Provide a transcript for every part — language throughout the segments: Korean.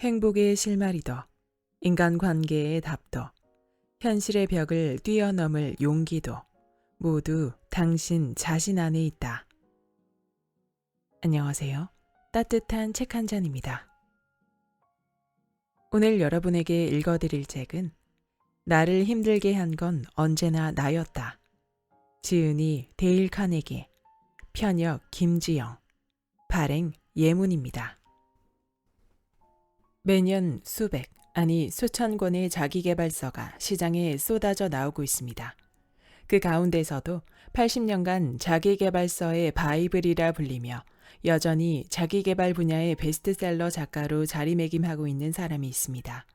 행복의 실마리도, 인간관계의 답도, 현실의 벽을 뛰어넘을 용기도 모두 당신 자신 안에 있다. 안녕하세요. 따뜻한 책 한 잔입니다. 오늘 여러분에게 읽어드릴 책은 나를 힘들게 한 건 언제나 나였다. 지은이 데일 카네기, 편역 김지영, 발행 예문입니다. 매년 수백, 아니 수천 권의 자기계발서가 시장에 쏟아져 나오고 있습니다. 그 가운데서도 80년간 자기계발서의 바이블이라 불리며 여전히 자기계발 분야의 베스트셀러 작가로 자리매김하고 있는 사람이 있습니다.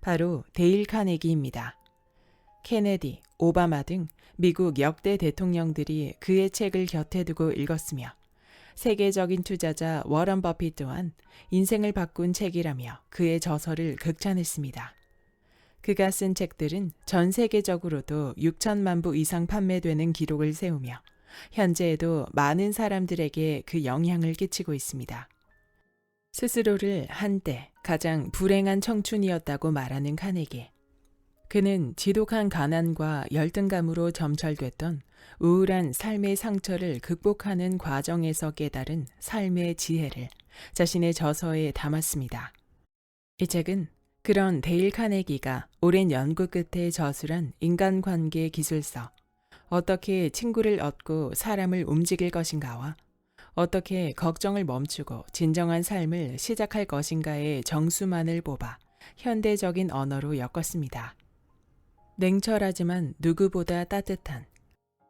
바로 데일 카네기입니다. 케네디, 오바마 등 미국 역대 대통령들이 그의 책을 곁에 두고 읽었으며 세계적인 투자자 워런 버핏 또한 인생을 바꾼 책이라며 그의 저서를 극찬했습니다. 그가 쓴 책들은 전 세계적으로도 6천만 부 이상 판매되는 기록을 세우며 현재에도 많은 사람들에게 그 영향을 끼치고 있습니다. 스스로를 한때 가장 불행한 청춘이었다고 말하는 카네기. 그는 지독한 가난과 열등감으로 점철됐던 우울한 삶의 상처를 극복하는 과정에서 깨달은 삶의 지혜를 자신의 저서에 담았습니다. 이 책은 그런 데일 카네기가 오랜 연구 끝에 저술한 인간관계 기술서, 어떻게 친구를 얻고 사람을 움직일 것인가와 어떻게 걱정을 멈추고 진정한 삶을 시작할 것인가의 정수만을 뽑아 현대적인 언어로 엮었습니다. 냉철하지만 누구보다 따뜻한,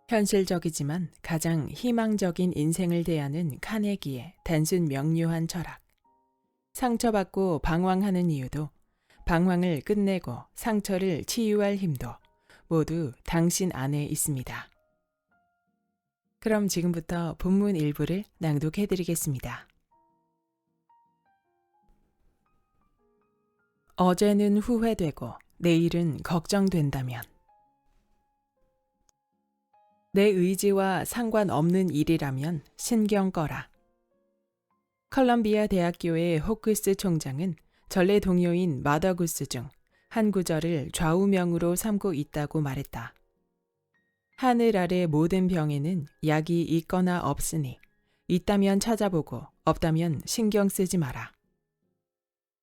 현실적이지만 가장 희망적인 인생을 대하는 카네기의 단순 명료한 철학. 상처받고 방황하는 이유도, 방황을 끝내고 상처를 치유할 힘도 모두 당신 안에 있습니다. 그럼 지금부터 본문 일부를 낭독해드리겠습니다. 어제는 후회되고 내일은 걱정된다면 내 의지와 상관없는 일이라면 신경 꺼라. 컬럼비아 대학교의 호크스 총장은 전래 동료인 마더구스 중 한 구절을 좌우명으로 삼고 있다고 말했다. 하늘 아래 모든 병에는 약이 있거나 없으니 있다면 찾아보고 없다면 신경 쓰지 마라.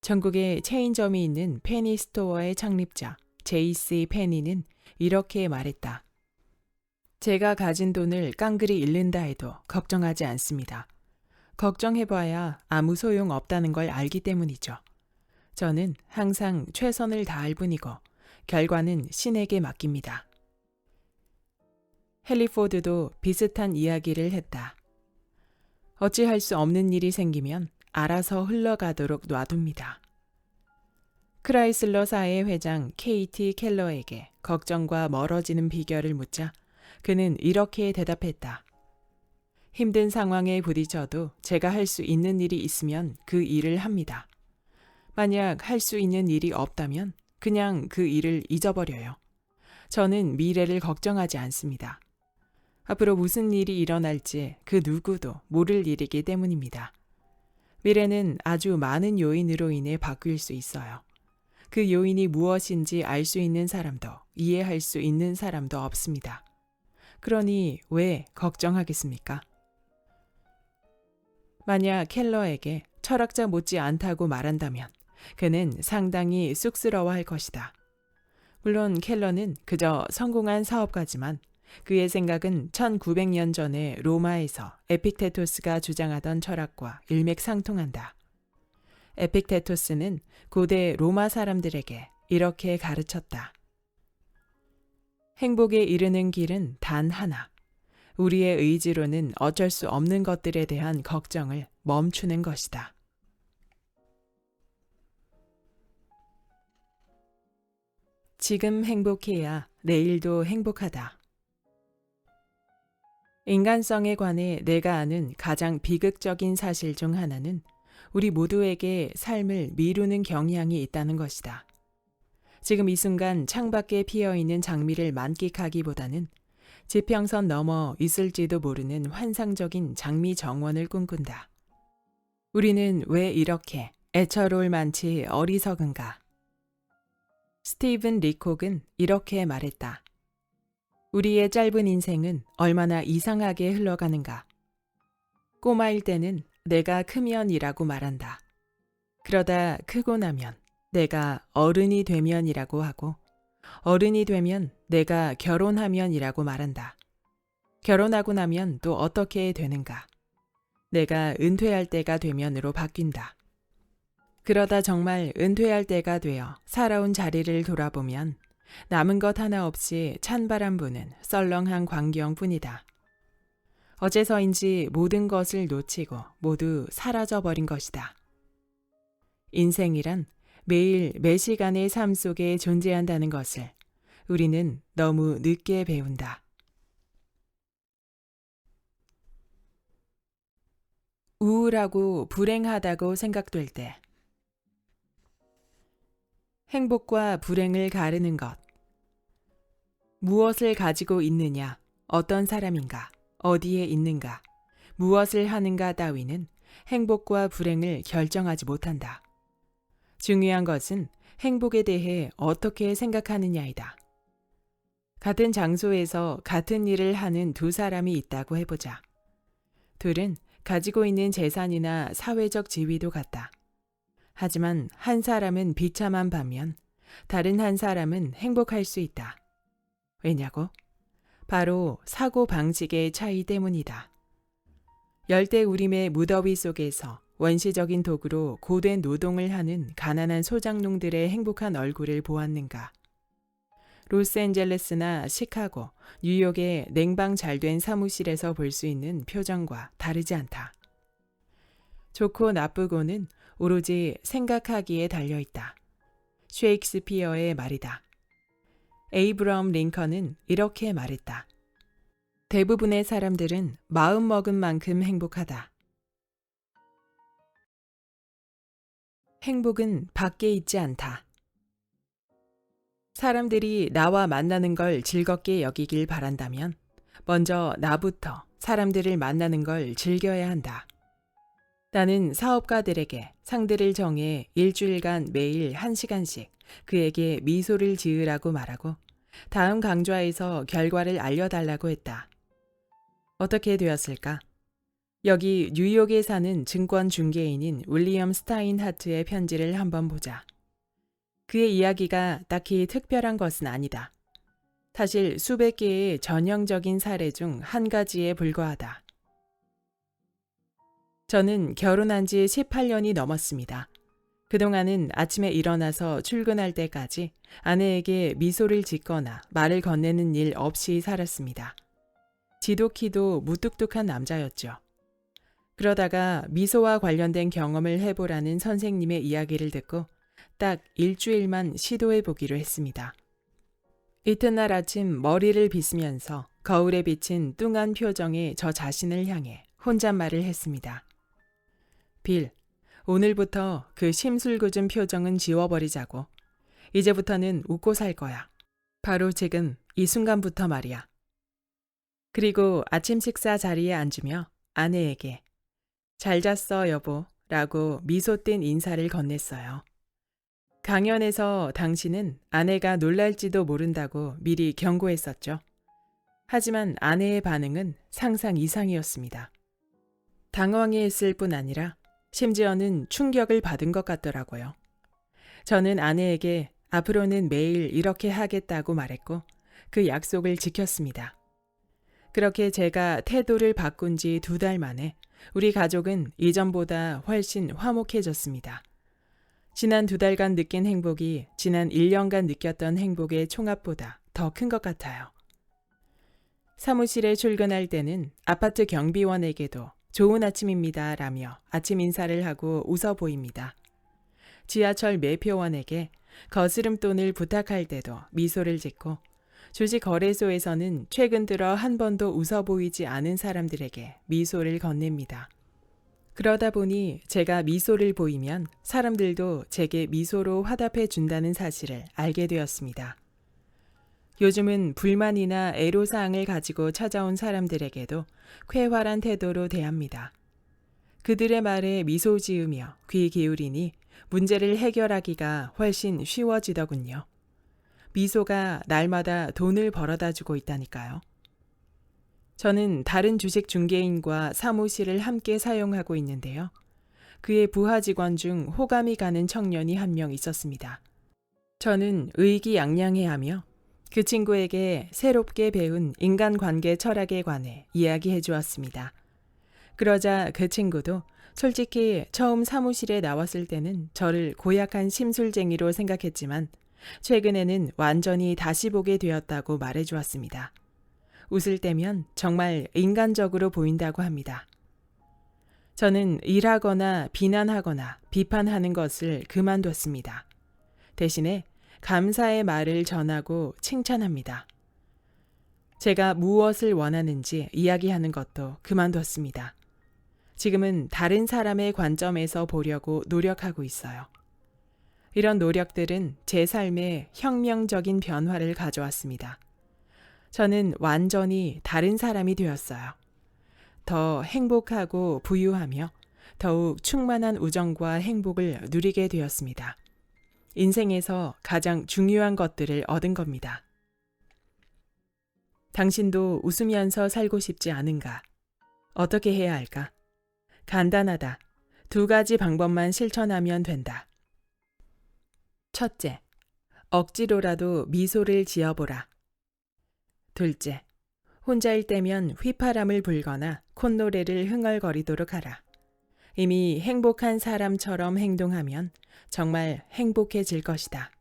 전국에 체인점이 있는 페니 스토어의 창립자 J.C. 페니는 이렇게 말했다. 제가 가진 돈을 깡그리 잃는다 해도 걱정하지 않습니다. 걱정해봐야 아무 소용 없다는 걸 알기 때문이죠. 저는 항상 최선을 다할 뿐이고 결과는 신에게 맡깁니다. 헨리 포드도 비슷한 이야기를 했다. 어찌할 수 없는 일이 생기면 알아서 흘러가도록 놔둡니다. 크라이슬러사의 회장 KT 켈러에게 걱정과 멀어지는 비결을 묻자 그는 이렇게 대답했다. 힘든 상황에 부딪혀도 제가 할 수 있는 일이 있으면 그 일을 합니다. 만약 할 수 있는 일이 없다면 그냥 그 일을 잊어버려요. 저는 미래를 걱정하지 않습니다. 앞으로 무슨 일이 일어날지 그 누구도 모를 일이기 때문입니다. 미래는 아주 많은 요인으로 인해 바뀔 수 있어요. 그 요인이 무엇인지 알 수 있는 사람도 이해할 수 있는 사람도 없습니다. 그러니 왜 걱정하겠습니까? 만약 켈러에게 철학자 못지 않다고 말한다면 그는 상당히 쑥스러워할 것이다. 물론 켈러는 그저 성공한 사업가지만 그의 생각은 1900년 전에 로마에서 에픽테토스가 주장하던 철학과 일맥상통한다. 에픽테토스는 고대 로마 사람들에게 이렇게 가르쳤다. 행복에 이르는 길은 단 하나. 우리의 의지로는 어쩔 수 없는 것들에 대한 걱정을 멈추는 것이다. 지금 행복해야 내일도 행복하다. 인간성에 관해 내가 아는 가장 비극적인 사실 중 하나는 우리 모두에게 삶을 미루는 경향이 있다는 것이다. 지금 이 순간 창밖에 피어있는 장미를 만끽하기보다는 지평선 너머 있을지도 모르는 환상적인 장미 정원을 꿈꾼다. 우리는 왜 이렇게 애처로울 만치 어리석은가. 스티븐 리콕은 이렇게 말했다. 우리의 짧은 인생은 얼마나 이상하게 흘러가는가. 꼬마일 때는 내가 크면이라고 말한다. 그러다 크고 나면 내가 어른이 되면이라고 하고, 어른이 되면 내가 결혼하면이라고 말한다. 결혼하고 나면 또 어떻게 되는가. 내가 은퇴할 때가 되면으로 바뀐다. 그러다 정말 은퇴할 때가 되어 살아온 자리를 돌아보면 남은 것 하나 없이 찬바람 부는 썰렁한 광경뿐이다. 어째서인지 모든 것을 놓치고 모두 사라져버린 것이다. 인생이란 매일 매 시간의 삶 속에 존재한다는 것을 우리는 너무 늦게 배운다. 우울하고 불행하다고 생각될 때 행복과 불행을 가르는 것. 무엇을 가지고 있느냐, 어떤 사람인가, 어디에 있는가, 무엇을 하는가 따위는 행복과 불행을 결정하지 못한다. 중요한 것은 행복에 대해 어떻게 생각하느냐이다. 같은 장소에서 같은 일을 하는 두 사람이 있다고 해보자. 둘은 가지고 있는 재산이나 사회적 지위도 같다. 하지만 한 사람은 비참한 반면 다른 한 사람은 행복할 수 있다. 왜냐고? 바로 사고 방식의 차이 때문이다. 열대우림의 무더위 속에서 원시적인 도구로 고된 노동을 하는 가난한 소작농들의 행복한 얼굴을 보았는가? 로스앤젤레스나 시카고, 뉴욕의 냉방 잘된 사무실에서 볼 수 있는 표정과 다르지 않다. 좋고 나쁘고는 오로지 생각하기에 달려있다. 셰익스피어의 말이다. 에이브러함 링컨은 이렇게 말했다. 대부분의 사람들은 마음먹은 만큼 행복하다. 행복은 밖에 있지 않다. 사람들이 나와 만나는 걸 즐겁게 여기길 바란다면 먼저 나부터 사람들을 만나는 걸 즐겨야 한다. 나는 사업가들에게 상대를 정해 일주일간 매일 1시간씩 그에게 미소를 지으라고 말하고 다음 강좌에서 결과를 알려달라고 했다. 어떻게 되었을까? 여기 뉴욕에 사는 증권 중개인인 윌리엄 스타인하트의 편지를 한번 보자. 그의 이야기가 딱히 특별한 것은 아니다. 사실 수백 개의 전형적인 사례 중 한 가지에 불과하다. 저는 결혼한 지 18년이 넘었습니다. 그동안은 아침에 일어나서 출근할 때까지 아내에게 미소를 짓거나 말을 건네는 일 없이 살았습니다. 지독히도 무뚝뚝한 남자였죠. 그러다가 미소와 관련된 경험을 해보라는 선생님의 이야기를 듣고 딱 일주일만 시도해 보기로 했습니다. 이튿날 아침 머리를 빗으면서 거울에 비친 뚱한 표정의 저 자신을 향해 혼잣말을 했습니다. 빌, 오늘부터 그 심술궂은 표정은 지워버리자고. 이제부터는 웃고 살 거야. 바로 지금 이 순간부터 말이야. 그리고 아침 식사 자리에 앉으며 아내에게 잘 잤어 여보 라고 미소 띤 인사를 건넸어요. 강연에서 당신은 아내가 놀랄지도 모른다고 미리 경고했었죠. 하지만 아내의 반응은 상상 이상이었습니다. 당황해했을 뿐 아니라 심지어는 충격을 받은 것 같더라고요. 저는 아내에게 앞으로는 매일 이렇게 하겠다고 말했고 그 약속을 지켰습니다. 그렇게 제가 태도를 바꾼 지 2달 만에 우리 가족은 이전보다 훨씬 화목해졌습니다. 지난 2달간 느낀 행복이 지난 1년간 느꼈던 행복의 총합보다 더 큰 것 같아요. 사무실에 출근할 때는 아파트 경비원에게도 좋은 아침입니다 라며 아침 인사를 하고 웃어 보입니다. 지하철 매표원에게 거스름돈을 부탁할 때도 미소를 짓고 주식거래소에서는 최근 들어 한 번도 웃어 보이지 않은 사람들에게 미소를 건넵니다. 그러다 보니 제가 미소를 보이면 사람들도 제게 미소로 화답해 준다는 사실을 알게 되었습니다. 요즘은 불만이나 애로사항을 가지고 찾아온 사람들에게도 쾌활한 태도로 대합니다. 그들의 말에 미소 지으며 귀 기울이니 문제를 해결하기가 훨씬 쉬워지더군요. 미소가 날마다 돈을 벌어다 주고 있다니까요. 저는 다른 주식 중개인과 사무실을 함께 사용하고 있는데요. 그의 부하 직원 중 호감이 가는 청년이 한 명 있었습니다. 저는 의기양양해하며 그 친구에게 새롭게 배운 인간관계 철학에 관해 이야기해 주었습니다. 그러자 그 친구도 솔직히 처음 사무실에 나왔을 때는 저를 고약한 심술쟁이로 생각했지만 최근에는 완전히 다시 보게 되었다고 말해 주었습니다. 웃을 때면 정말 인간적으로 보인다고 합니다. 저는 일하거나 비난하거나 비판하는 것을 그만뒀습니다. 대신에 감사의 말을 전하고 칭찬합니다. 제가 무엇을 원하는지 이야기하는 것도 그만뒀습니다. 지금은 다른 사람의 관점에서 보려고 노력하고 있어요. 이런 노력들은 제 삶에 혁명적인 변화를 가져왔습니다. 저는 완전히 다른 사람이 되었어요. 더 행복하고 부유하며 더욱 충만한 우정과 행복을 누리게 되었습니다. 인생에서 가장 중요한 것들을 얻은 겁니다. 당신도 웃으면서 살고 싶지 않은가? 어떻게 해야 할까? 간단하다. 2가지 방법만 실천하면 된다. 첫째, 억지로라도 미소를 지어보라. 둘째, 혼자일 때면 휘파람을 불거나 콧노래를 흥얼거리도록 하라. 이미 행복한 사람처럼 행동하면 정말 행복해질 것이다.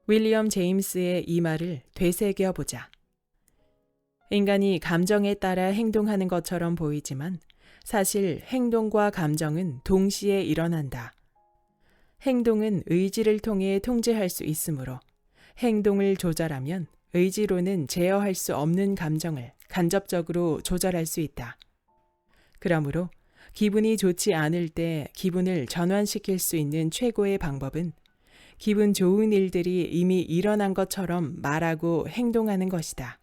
윌리엄 제임스의 이 말을 되새겨보자. 인간이 감정에 따라 행동하는 것처럼 보이지만 사실 행동과 감정은 동시에 일어난다. 행동은 의지를 통해 통제할 수 있으므로 행동을 조절하면 의지로는 제어할 수 없는 감정을 간접적으로 조절할 수 있다. 그러므로 기분이 좋지 않을 때 기분을 전환시킬 수 있는 최고의 방법은 기분 좋은 일들이 이미 일어난 것처럼 말하고 행동하는 것이다.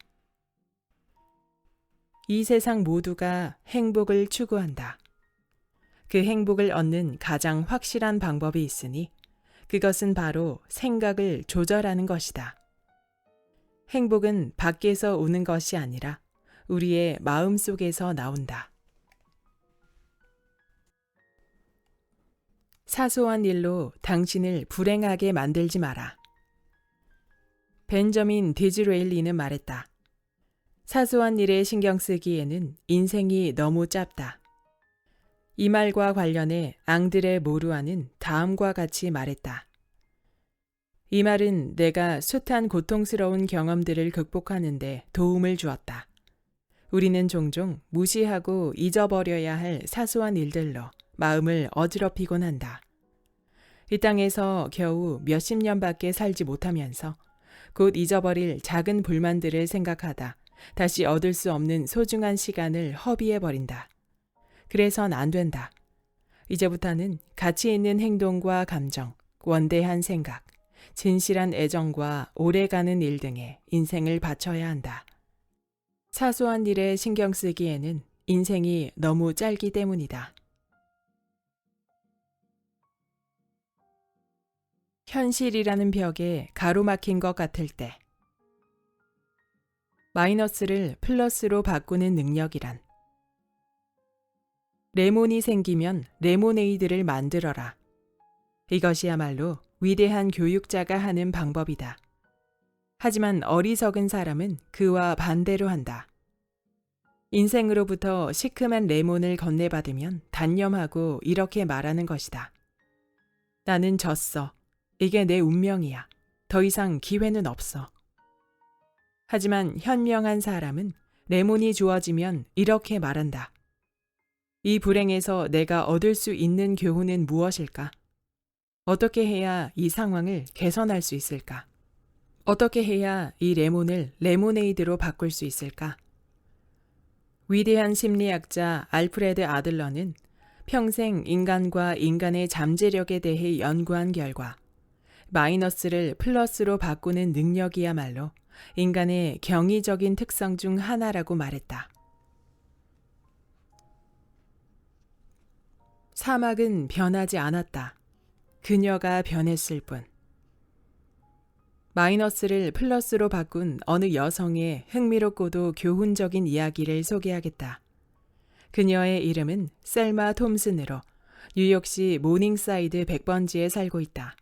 이 세상 모두가 행복을 추구한다. 그 행복을 얻는 가장 확실한 방법이 있으니 그것은 바로 생각을 조절하는 것이다. 행복은 밖에서 오는 것이 아니라 우리의 마음 속에서 나온다. 사소한 일로 당신을 불행하게 만들지 마라. 벤저민 디즈레일리는 말했다. 사소한 일에 신경 쓰기에는 인생이 너무 짧다. 이 말과 관련해 앙드레 모루아는 다음과 같이 말했다. 이 말은 내가 숱한 고통스러운 경험들을 극복하는 데 도움을 주었다. 우리는 종종 무시하고 잊어버려야 할 사소한 일들로 마음을 어지럽히곤 한다. 이 땅에서 겨우 몇십 년밖에 살지 못하면서 곧 잊어버릴 작은 불만들을 생각하다 다시 얻을 수 없는 소중한 시간을 허비해버린다. 그래선 안 된다. 이제부터는 가치 있는 행동과 감정, 원대한 생각, 진실한 애정과 오래가는 일 등에 인생을 바쳐야 한다. 사소한 일에 신경 쓰기에는 인생이 너무 짧기 때문이다. 현실이라는 벽에 가로막힌 것 같을 때 마이너스를 플러스로 바꾸는 능력이란 레몬이 생기면 레모네이드를 만들어라. 이것이야말로 위대한 교육자가 하는 방법이다. 하지만 어리석은 사람은 그와 반대로 한다. 인생으로부터 시큼한 레몬을 건네받으면 단념하고 이렇게 말하는 것이다. 나는 졌어. 이게 내 운명이야. 더 이상 기회는 없어. 하지만 현명한 사람은 레몬이 주어지면 이렇게 말한다. 이 불행에서 내가 얻을 수 있는 교훈은 무엇일까? 어떻게 해야 이 상황을 개선할 수 있을까? 어떻게 해야 이 레몬을 레모네이드로 바꿀 수 있을까? 위대한 심리학자 알프레드 아들러는 평생 인간과 인간의 잠재력에 대해 연구한 결과 마이너스를 플러스로 바꾸는 능력이야말로 인간의 경이적인 특성 중 하나라고 말했다. 사막은 변하지 않았다. 그녀가 변했을 뿐. 마이너스를 플러스로 바꾼 어느 여성의 흥미롭고도 교훈적인 이야기를 소개하겠다. 그녀의 이름은 셀마 톰슨으로 뉴욕시 모닝사이드 100번지에 살고 있다.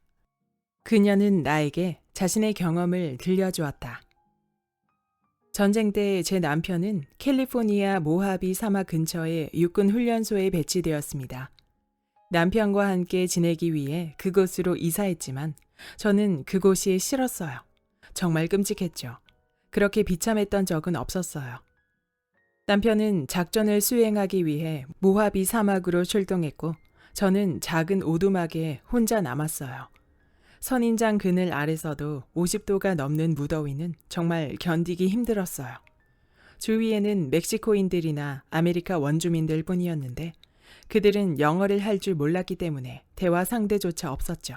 그녀는 나에게 자신의 경험을 들려주었다. 전쟁 때 제 남편은 캘리포니아 모하비 사막 근처의 육군 훈련소에 배치되었습니다. 남편과 함께 지내기 위해 그곳으로 이사했지만 저는 그곳이 싫었어요. 정말 끔찍했죠. 그렇게 비참했던 적은 없었어요. 남편은 작전을 수행하기 위해 모하비 사막으로 출동했고 저는 작은 오두막에 혼자 남았어요. 선인장 그늘 아래서도 50도가 넘는 무더위는 정말 견디기 힘들었어요. 주위에는 멕시코인들이나 아메리카 원주민들 뿐이었는데 그들은 영어를 할 줄 몰랐기 때문에 대화 상대조차 없었죠.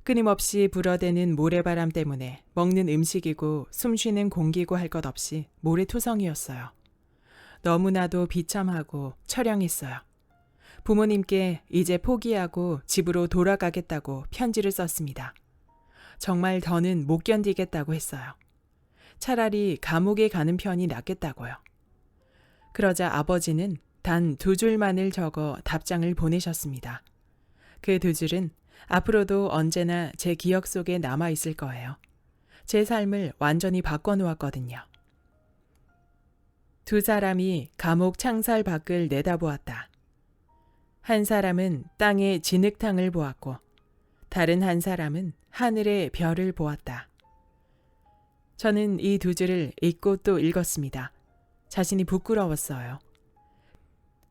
끊임없이 불어대는 모래바람 때문에 먹는 음식이고 숨쉬는 공기고 할 것 없이 모래투성이었어요. 너무나도 비참하고 처량했어요. 부모님께 이제 포기하고 집으로 돌아가겠다고 편지를 썼습니다. 정말 더는 못 견디겠다고 했어요. 차라리 감옥에 가는 편이 낫겠다고요. 그러자 아버지는 단 2줄만을 적어 답장을 보내셨습니다. 그 2줄은 앞으로도 언제나 제 기억 속에 남아 있을 거예요. 제 삶을 완전히 바꿔놓았거든요. 2 사람이 감옥 창살 밖을 내다보았다. 한 사람은 땅의 진흙탕을 보았고 다른 한 사람은 하늘의 별을 보았다. 저는 이 2줄을 읽고 또 읽었습니다. 자신이 부끄러웠어요.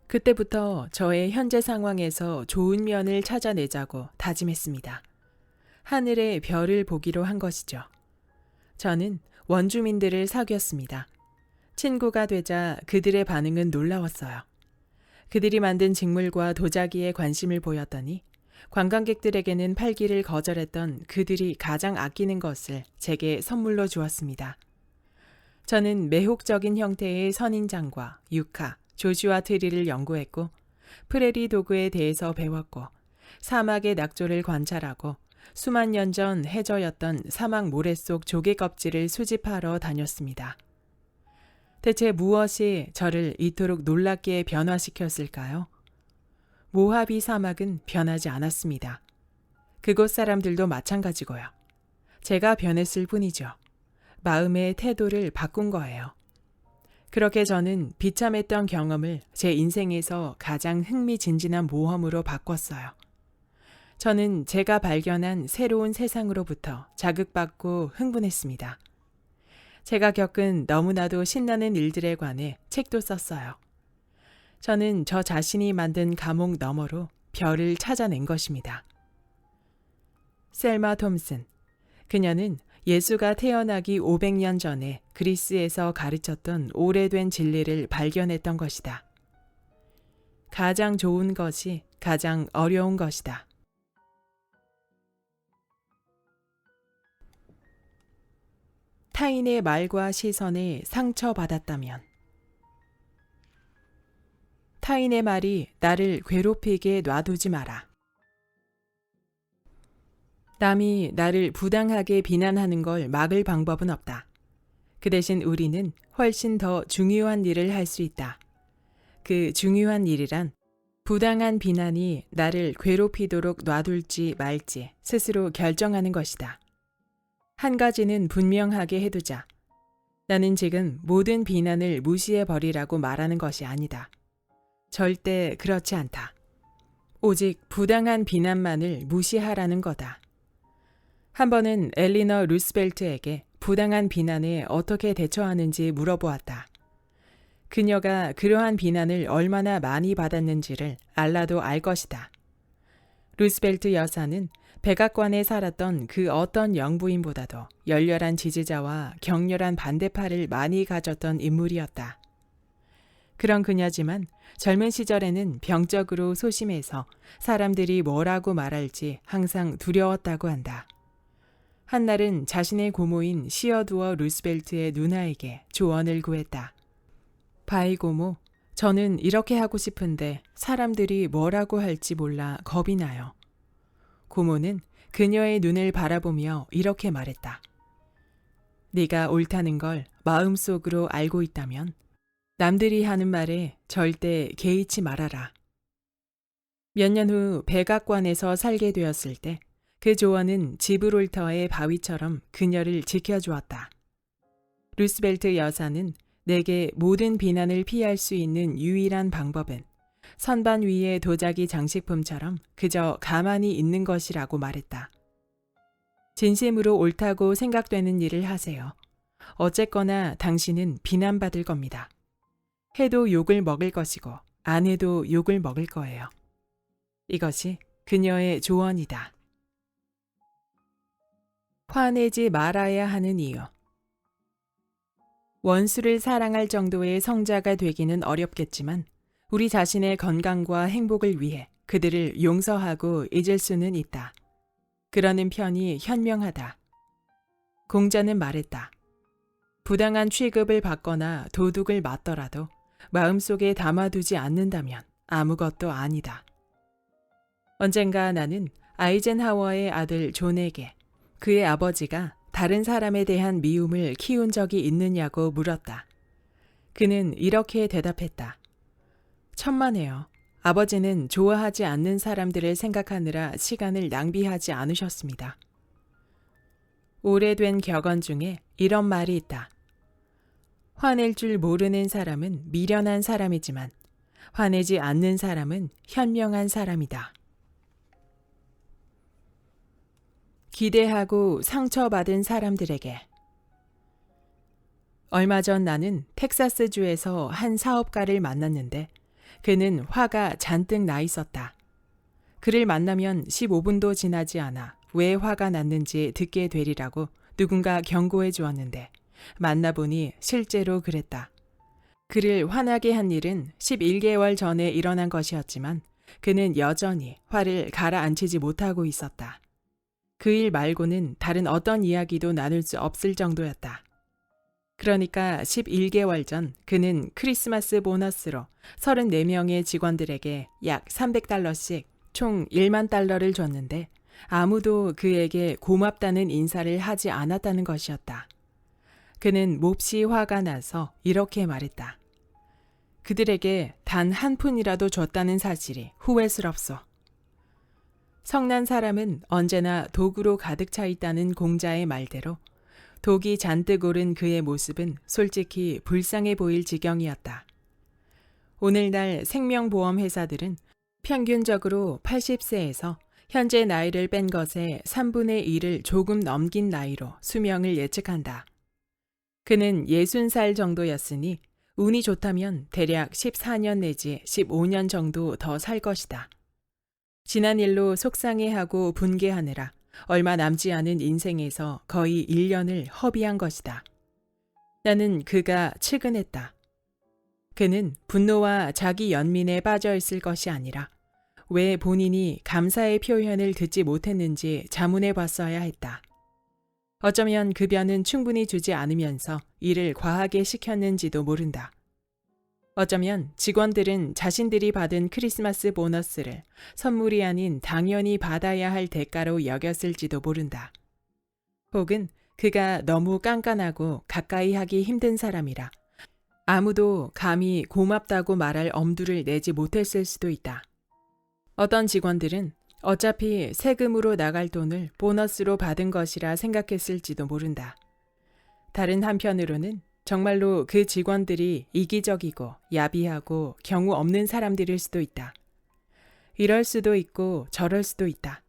그때부터 저의 현재 상황에서 좋은 면을 찾아내자고 다짐했습니다. 하늘의 별을 보기로 한 것이죠. 저는 원주민들을 사귀었습니다. 친구가 되자 그들의 반응은 놀라웠어요. 그들이 만든 직물과 도자기에 관심을 보였더니 관광객들에게는 팔기를 거절했던 그들이 가장 아끼는 것을 제게 선물로 주었습니다. 저는 매혹적인 형태의 선인장과 유카, 조슈아 트리를 연구했고 프레리 도그에 대해서 배웠고 사막의 낙조를 관찰하고 수만 년 전 해저였던 사막 모래 속 조개 껍질을 수집하러 다녔습니다. 대체 무엇이 저를 이토록 놀랍게 변화시켰을까요? 모하비 사막은 변하지 않았습니다. 그곳 사람들도 마찬가지고요. 제가 변했을 뿐이죠. 마음의 태도를 바꾼 거예요. 그렇게 저는 비참했던 경험을 제 인생에서 가장 흥미진진한 모험으로 바꿨어요. 저는 제가 발견한 새로운 세상으로부터 자극받고 흥분했습니다. 제가 겪은 너무나도 신나는 일들에 관해 책도 썼어요. 저는 저 자신이 만든 감옥 너머로 별을 찾아낸 것입니다. 셀마 톰슨. 그녀는 예수가 태어나기 500년 전에 그리스에서 가르쳤던 오래된 진리를 발견했던 것이다. 가장 좋은 것이 가장 어려운 것이다. 타인의 말과 시선에 상처받았다면 타인의 말이 나를 괴롭히게 놔두지 마라. 남이 나를 부당하게 비난하는 걸 막을 방법은 없다. 그 대신 우리는 훨씬 더 중요한 일을 할 수 있다. 그 중요한 일이란 부당한 비난이 나를 괴롭히도록 놔둘지 말지 스스로 결정하는 것이다. 한 가지는 분명하게 해두자. 나는 지금 모든 비난을 무시해버리라고 말하는 것이 아니다. 절대 그렇지 않다. 오직 부당한 비난만을 무시하라는 거다. 한 번은 엘리너 루스벨트에게 부당한 비난에 어떻게 대처하는지 물어보았다. 그녀가 그러한 비난을 얼마나 많이 받았는지를 알라도 알 것이다. 루스벨트 여사는 백악관에 살았던 그 어떤 영부인보다도 열렬한 지지자와 격렬한 반대파를 많이 가졌던 인물이었다. 그런 그녀지만 젊은 시절에는 병적으로 소심해서 사람들이 뭐라고 말할지 항상 두려웠다고 한다. 한날은 자신의 고모인 시어두어 루스벨트의 누나에게 조언을 구했다. 바이 고모, 저는 이렇게 하고 싶은데 사람들이 뭐라고 할지 몰라 겁이 나요. 고모는 그녀의 눈을 바라보며 이렇게 말했다. 네가 옳다는 걸 마음속으로 알고 있다면 남들이 하는 말에 절대 개의치 말아라. 몇 년 후 백악관에서 살게 되었을 때 그 조언은 지브롤터의 바위처럼 그녀를 지켜주었다. 루스벨트 여사는 내게 모든 비난을 피할 수 있는 유일한 방법은 선반 위의 도자기 장식품처럼 그저 가만히 있는 것이라고 말했다. 진심으로 옳다고 생각되는 일을 하세요. 어쨌거나 당신은 비난받을 겁니다. 해도 욕을 먹을 것이고 안 해도 욕을 먹을 거예요. 이것이 그녀의 조언이다. 화내지 말아야 하는 이유. 원수를 사랑할 정도의 성자가 되기는 어렵겠지만 우리 자신의 건강과 행복을 위해 그들을 용서하고 잊을 수는 있다. 그러는 편이 현명하다. 공자는 말했다. 부당한 취급을 받거나 도둑을 맞더라도 마음속에 담아두지 않는다면 아무것도 아니다. 언젠가 나는 아이젠하워의 아들 존에게 그의 아버지가 다른 사람에 대한 미움을 키운 적이 있느냐고 물었다. 그는 이렇게 대답했다. 천만에요. 아버지는 좋아하지 않는 사람들을 생각하느라 시간을 낭비하지 않으셨습니다. 오래된 격언 중에 이런 말이 있다. 화낼 줄 모르는 사람은 미련한 사람이지만 화내지 않는 사람은 현명한 사람이다. 기대하고 상처받은 사람들에게. 얼마 전 나는 텍사스주에서 한 사업가를 만났는데 그는 화가 잔뜩 나 있었다. 그를 만나면 15분도 지나지 않아 왜 화가 났는지 듣게 되리라고 누군가 경고해 주었는데 만나보니 실제로 그랬다. 그를 화나게 한 일은 11개월 전에 일어난 것이었지만 그는 여전히 화를 가라앉히지 못하고 있었다. 그 일 말고는 다른 어떤 이야기도 나눌 수 없을 정도였다. 그러니까 11개월 전 그는 크리스마스 보너스로 34명의 직원들에게 약 $300씩 총 1만 달러를 줬는데 아무도 그에게 고맙다는 인사를 하지 않았다는 것이었다. 그는 몹시 화가 나서 이렇게 말했다. 그들에게 단 한 푼이라도 줬다는 사실이 후회스럽소. 성난 사람은 언제나 독으로 가득 차 있다는 공자의 말대로 독이 잔뜩 오른 그의 모습은 솔직히 불쌍해 보일 지경이었다. 오늘날 생명보험 회사들은 평균적으로 80세에서 현재 나이를 뺀 것의 3분의 1을 조금 넘긴 나이로 수명을 예측한다. 그는 60살 정도였으니 운이 좋다면 대략 14년 내지 15년 정도 더 살 것이다. 지난 일로 속상해하고 분개하느라 얼마 남지 않은 인생에서 거의 1년을 허비한 것이다. 나는 그가 측은했다. 그는 분노와 자기 연민에 빠져 있을 것이 아니라 왜 본인이 감사의 표현을 듣지 못했는지 자문해 봤어야 했다. 어쩌면 급여는 충분히 주지 않으면서 일을 과하게 시켰는지도 모른다. 어쩌면 직원들은 자신들이 받은 크리스마스 보너스를 선물이 아닌 당연히 받아야 할 대가로 여겼을지도 모른다. 혹은 그가 너무 깐깐하고 가까이 하기 힘든 사람이라 아무도 감히 고맙다고 말할 엄두를 내지 못했을 수도 있다. 어떤 직원들은 어차피 세금으로 나갈 돈을 보너스로 받은 것이라 생각했을지도 모른다. 다른 한편으로는 정말로 그 직원들이 이기적이고 야비하고 경우 없는 사람들일 수도 있다. 이럴 수도 있고 저럴 수도 있다.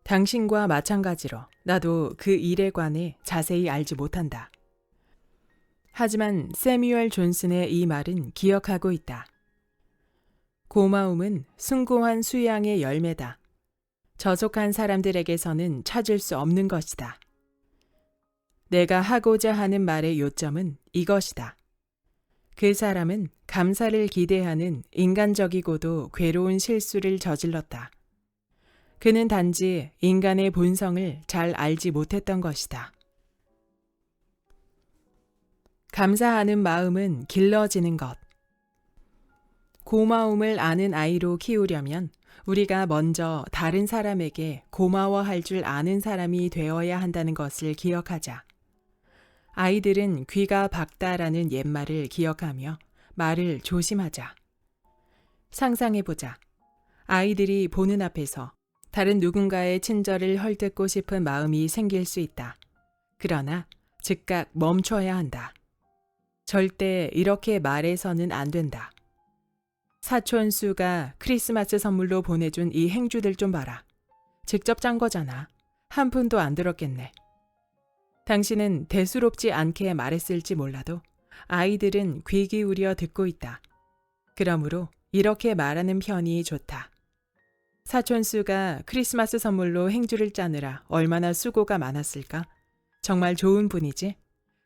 당신과 마찬가지로 나도 그 일에 관해 자세히 알지 못한다. 하지만 세뮤얼 존슨의 이 말은 기억하고 있다. 고마움은 숭고한 수양의 열매다. 저속한 사람들에게서는 찾을 수 없는 것이다. 내가 하고자 하는 말의 요점은 이것이다. 그 사람은 감사를 기대하는 인간적이고도 괴로운 실수를 저질렀다. 그는 단지 인간의 본성을 잘 알지 못했던 것이다. 감사하는 마음은 길러지는 것. 고마움을 아는 아이로 키우려면 우리가 먼저 다른 사람에게 고마워할 줄 아는 사람이 되어야 한다는 것을 기억하자. 아이들은 귀가 박다라는 옛말을 기억하며 말을 조심하자. 상상해보자. 아이들이 보는 앞에서 다른 누군가의 친절을 헐뜯고 싶은 마음이 생길 수 있다. 그러나 즉각 멈춰야 한다. 절대 이렇게 말해서는 안 된다. 사촌수가 크리스마스 선물로 보내준 이 행주들 좀 봐라. 직접 짠 거잖아. 한 푼도 안 들었겠네. 당신은 대수롭지 않게 말했을지 몰라도 아이들은 귀 기울여 듣고 있다. 그러므로 이렇게 말하는 편이 좋다. 사촌수가 크리스마스 선물로 행주를 짜느라 얼마나 수고가 많았을까? 정말 좋은 분이지?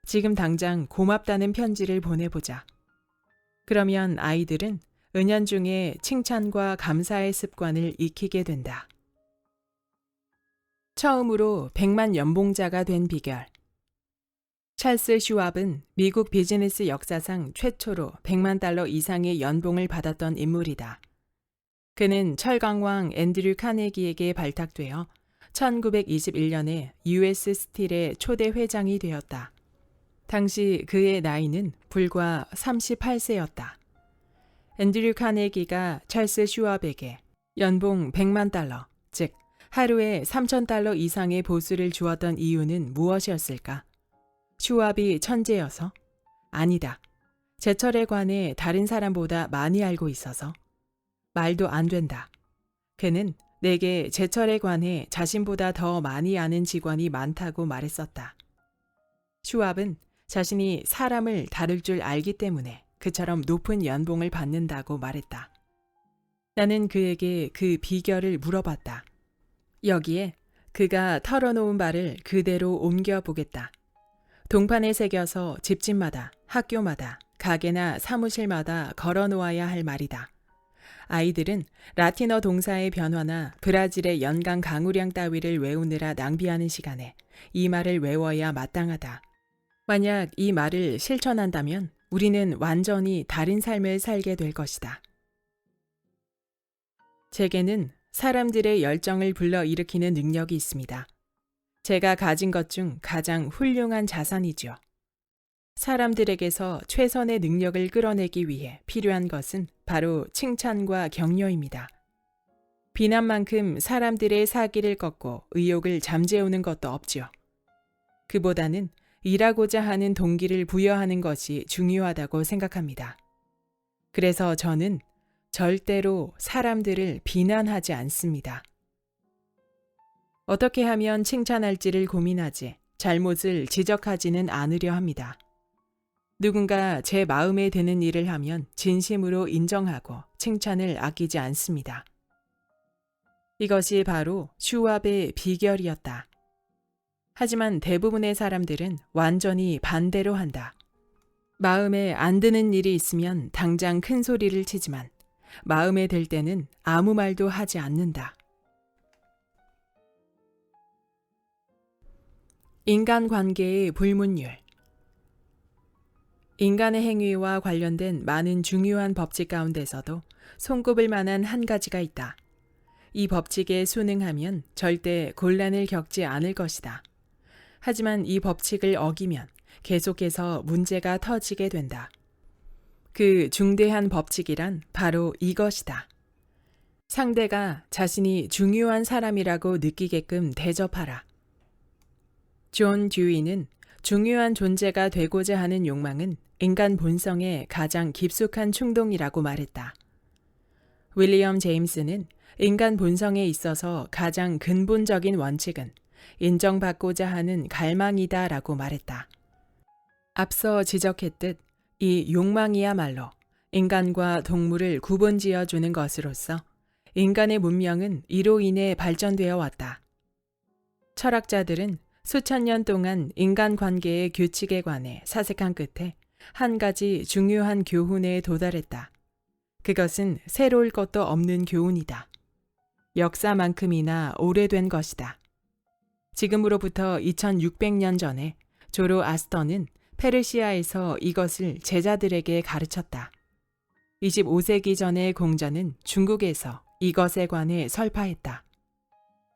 지금 당장 고맙다는 편지를 보내보자. 그러면 아이들은 은연중에 칭찬과 감사의 습관을 익히게 된다. 처음으로 100만 연봉자가 된 비결. 찰스 슈왑은 미국 비즈니스 역사상 최초로 100만 달러 이상의 연봉을 받았던 인물이다. 그는 철강왕 앤드류 카네기에게 발탁되어 1921년에 US 스틸의 초대 회장이 되었다. 당시 그의 나이는 불과 38세였다. 앤드류 카네기가 찰스 슈왑에게 연봉 100만 달러, 즉 하루에 3,000달러 이상의 보수를 주었던 이유는 무엇이었을까? 슈왑이 천재여서? 아니다. 제철에 관해 다른 사람보다 많이 알고 있어서? 말도 안 된다. 그는 내게 제철에 관해 자신보다 더 많이 아는 직원이 많다고 말했었다. 슈왑은 자신이 사람을 다룰 줄 알기 때문에 그처럼 높은 연봉을 받는다고 말했다. 나는 그에게 그 비결을 물어봤다. 여기에 그가 털어놓은 바를 그대로 옮겨보겠다. 동판에 새겨서 집집마다, 학교마다, 가게나 사무실마다 걸어놓아야 할 말이다. 아이들은 라틴어 동사의 변화나 브라질의 연강 강우량 따위를 외우느라 낭비하는 시간에 이 말을 외워야 마땅하다. 만약 이 말을 실천한다면 우리는 완전히 다른 삶을 살게 될 것이다. 제게는 사람들의 열정을 불러일으키는 능력이 있습니다. 제가 가진 것 중 가장 훌륭한 자산이죠. 사람들에게서 최선의 능력을 끌어내기 위해 필요한 것은 바로 칭찬과 격려입니다. 비난만큼 사람들의 사기를 꺾고 의욕을 잠재우는 것도 없지요. 그보다는 일하고자 하는 동기를 부여하는 것이 중요하다고 생각합니다. 그래서 저는 절대로 사람들을 비난하지 않습니다. 어떻게 하면 칭찬할지를 고민하지 잘못을 지적하지는 않으려 합니다. 누군가 제 마음에 드는 일을 하면 진심으로 인정하고 칭찬을 아끼지 않습니다. 이것이 바로 슈왑의 비결이었다. 하지만 대부분의 사람들은 완전히 반대로 한다. 마음에 안 드는 일이 있으면 당장 큰 소리를 치지만 마음에 들 때는 아무 말도 하지 않는다. 인간관계의 불문율. 인간의 행위와 관련된 많은 중요한 법칙 가운데서도 손꼽을 만한 한 가지가 있다. 이 법칙에 순응하면 절대 곤란을 겪지 않을 것이다. 하지만 이 법칙을 어기면 계속해서 문제가 터지게 된다. 그 중대한 법칙이란 바로 이것이다. 상대가 자신이 중요한 사람이라고 느끼게끔 대접하라. 존 듀이는 중요한 존재가 되고자 하는 욕망은 인간 본성의 가장 깊숙한 충동이라고 말했다. 윌리엄 제임스는 인간 본성에 있어서 가장 근본적인 원칙은 인정받고자 하는 갈망이다라고 말했다. 앞서 지적했듯 이 욕망이야말로 인간과 동물을 구분지어주는 것으로서 인간의 문명은 이로 인해 발전되어 왔다. 철학자들은 수천 년 동안 인간관계의 규칙에 관해 사색한 끝에 한 가지 중요한 교훈에 도달했다. 그것은 새로울 것도 없는 교훈이다. 역사만큼이나 오래된 것이다. 지금으로부터 2600년 전에 조로아스터는 페르시아에서 이것을 제자들에게 가르쳤다. 25세기 전의 공자는 중국에서 이것에 관해 설파했다.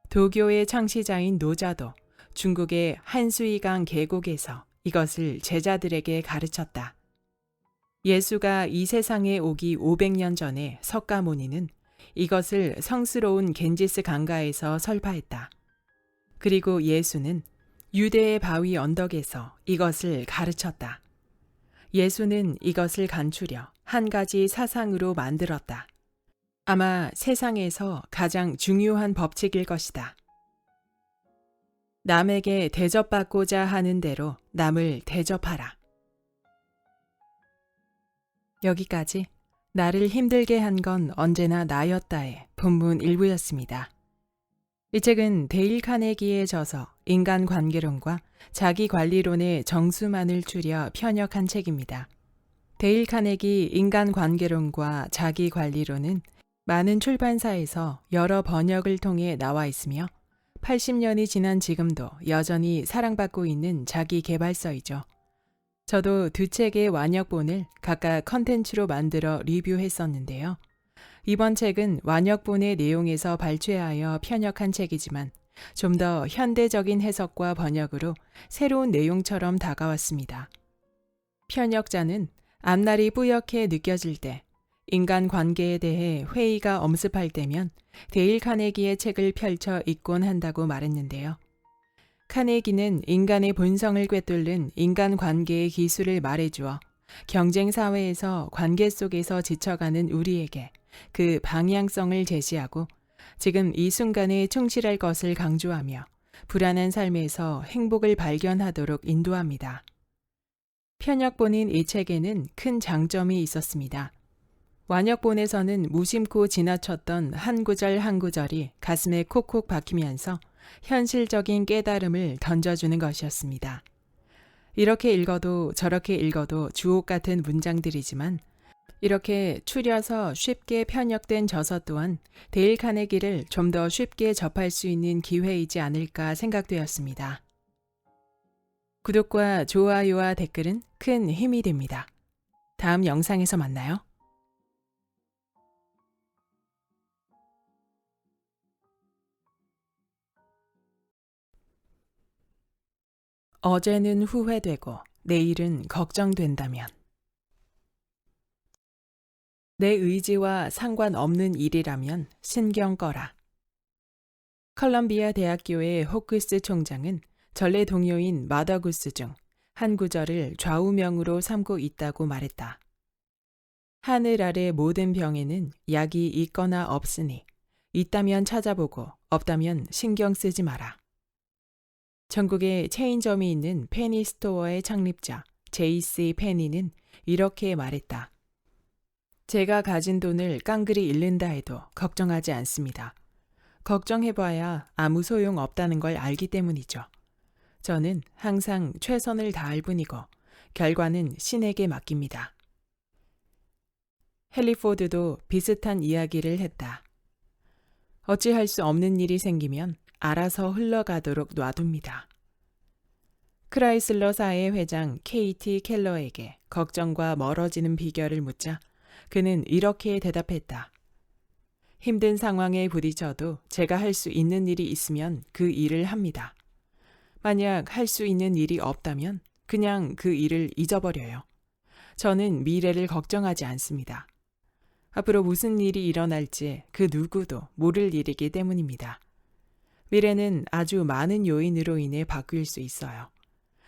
도교의 창시자인 노자도 중국의 한수이강 계곡에서 이것을 제자들에게 가르쳤다. 예수가 이 세상에 오기 500년 전에 석가모니는 이것을 성스러운 겐지스 강가에서 설파했다. 그리고 예수는 유대의 바위 언덕에서 이것을 가르쳤다. 예수는 이것을 간추려 한 가지 사상으로 만들었다. 아마 세상에서 가장 중요한 법칙일 것이다. 남에게 대접받고자 하는 대로 남을 대접하라. 여기까지 나를 힘들게 한 건 언제나 나였다의 본문 일부였습니다. 이 책은 데일 카네기의 저서 인간관계론과 자기관리론의 정수만을 추려 편역한 책입니다. 데일 카네기 인간관계론과 자기관리론은 많은 출판사에서 여러 번역을 통해 나와 있으며 80년이 지난 지금도 여전히 사랑받고 있는 자기계발서이죠. 저도 두 책의 완역본을 각각 컨텐츠로 만들어 리뷰했었는데요. 이번 책은 완역본의 내용에서 발췌하여 편역한 책이지만 좀 더 현대적인 해석과 번역으로 새로운 내용처럼 다가왔습니다. 편역자는 앞날이 뿌옇게 느껴질 때, 인간 관계에 대해 회의가 엄습할 때면 데일 카네기의 책을 펼쳐 읽곤 한다고 말했는데요. 카네기는 인간의 본성을 꿰뚫는 인간관계의 기술을 말해주어 경쟁 사회에서 관계 속에서 지쳐가는 우리에게 그 방향성을 제시하고 지금 이 순간에 충실할 것을 강조하며 불안한 삶에서 행복을 발견하도록 인도합니다. 편역본인 이 책에는 큰 장점이 있었습니다. 완역본에서는 무심코 지나쳤던 한 구절 한 구절이 가슴에 콕콕 박히면서 현실적인 깨달음을 던져주는 것이었습니다. 이렇게 읽어도 저렇게 읽어도 주옥 같은 문장들이지만 이렇게 추려서 쉽게 편역된 저서 또한 데일 카네기를 좀 더 쉽게 접할 수 있는 기회이지 않을까 생각되었습니다. 구독과 좋아요와 댓글은 큰 힘이 됩니다. 다음 영상에서 만나요. 어제는 후회되고 내일은 걱정된다면 내 의지와 상관없는 일이라면 신경 꺼라. 컬럼비아 대학교의 호크스 총장은 전래 동료인 마더구스 중 한 구절을 좌우명으로 삼고 있다고 말했다. 하늘 아래 모든 병에는 약이 있거나 없으니 있다면 찾아보고 없다면 신경 쓰지 마라. 전국에 체인점이 있는 페니 스토어의 창립자 J.C. 페니는 이렇게 말했다. 제가 가진 돈을 깡그리 잃는다 해도 걱정하지 않습니다. 걱정해봐야 아무 소용 없다는 걸 알기 때문이죠. 저는 항상 최선을 다할 뿐이고 결과는 신에게 맡깁니다. 헨리 포드도 비슷한 이야기를 했다. 어찌할 수 없는 일이 생기면 알아서 흘러가도록 놔둡니다. 크라이슬러사의 회장 KT 켈러에게 걱정과 멀어지는 비결을 묻자 그는 이렇게 대답했다. 힘든 상황에 부딪혀도 제가 할 수 있는 일이 있으면 그 일을 합니다. 만약 할 수 있는 일이 없다면 그냥 그 일을 잊어버려요. 저는 미래를 걱정하지 않습니다. 앞으로 무슨 일이 일어날지 그 누구도 모를 일이기 때문입니다. 미래는 아주 많은 요인으로 인해 바뀔 수 있어요.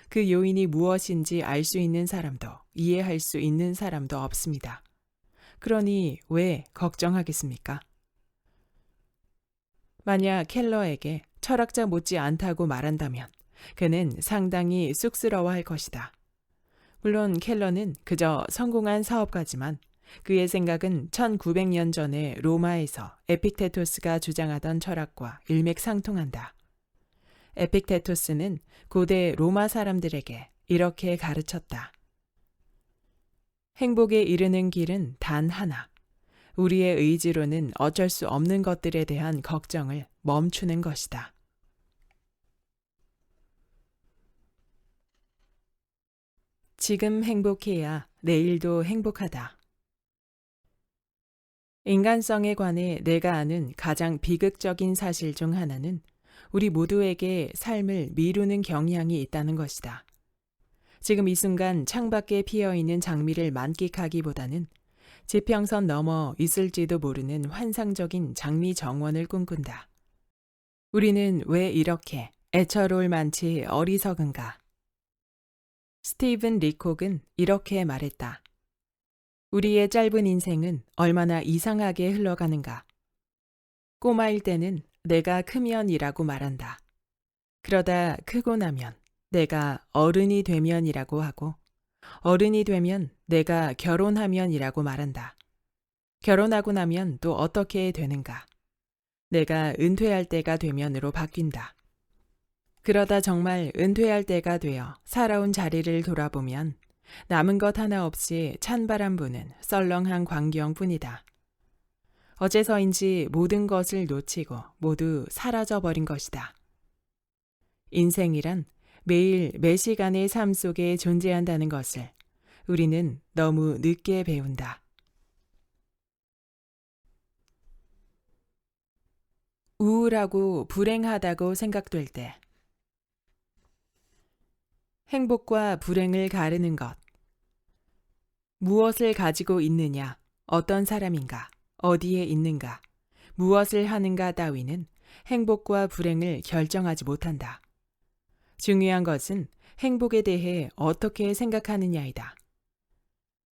그 요인이 무엇인지 알 수 있는 사람도 이해할 수 있는 사람도 없습니다. 그러니 왜 걱정하겠습니까? 만약 켈러에게 철학자 못지 않다고 말한다면 그는 상당히 쑥스러워할 것이다. 물론 켈러는 그저 성공한 사업가지만 그의 생각은 1900년 전에 로마에서 에픽테토스가 주장하던 철학과 일맥상통한다. 에픽테토스는 고대 로마 사람들에게 이렇게 가르쳤다. 행복에 이르는 길은 단 하나. 우리의 의지로는 어쩔 수 없는 것들에 대한 걱정을 멈추는 것이다. 지금 행복해야 내일도 행복하다. 인간성에 관해 내가 아는 가장 비극적인 사실 중 하나는 우리 모두에게 삶을 미루는 경향이 있다는 것이다. 지금 이 순간 창밖에 피어있는 장미를 만끽하기보다는 지평선 너머 있을지도 모르는 환상적인 장미 정원을 꿈꾼다. 우리는 왜 이렇게 애처로울 만치 어리석은가? 스티븐 리콕은 이렇게 말했다. 우리의 짧은 인생은 얼마나 이상하게 흘러가는가. 꼬마일 때는 내가 크면이라고 말한다. 그러다 크고 나면 내가 어른이 되면이라고 하고, 어른이 되면 내가 결혼하면이라고 말한다. 결혼하고 나면 또 어떻게 되는가? 내가 은퇴할 때가 되면으로 바뀐다. 그러다 정말 은퇴할 때가 되어 살아온 자리를 돌아보면 남은 것 하나 없이 찬바람 부는 썰렁한 광경뿐이다. 어째서인지 모든 것을 놓치고 모두 사라져버린 것이다. 인생이란 매일 매 시간의 삶 속에 존재한다는 것을 우리는 너무 늦게 배운다. 우울하고 불행하다고 생각될 때 행복과 불행을 가르는 것. 무엇을 가지고 있느냐, 어떤 사람인가, 어디에 있는가, 무엇을 하는가 따위는 행복과 불행을 결정하지 못한다. 중요한 것은 행복에 대해 어떻게 생각하느냐이다.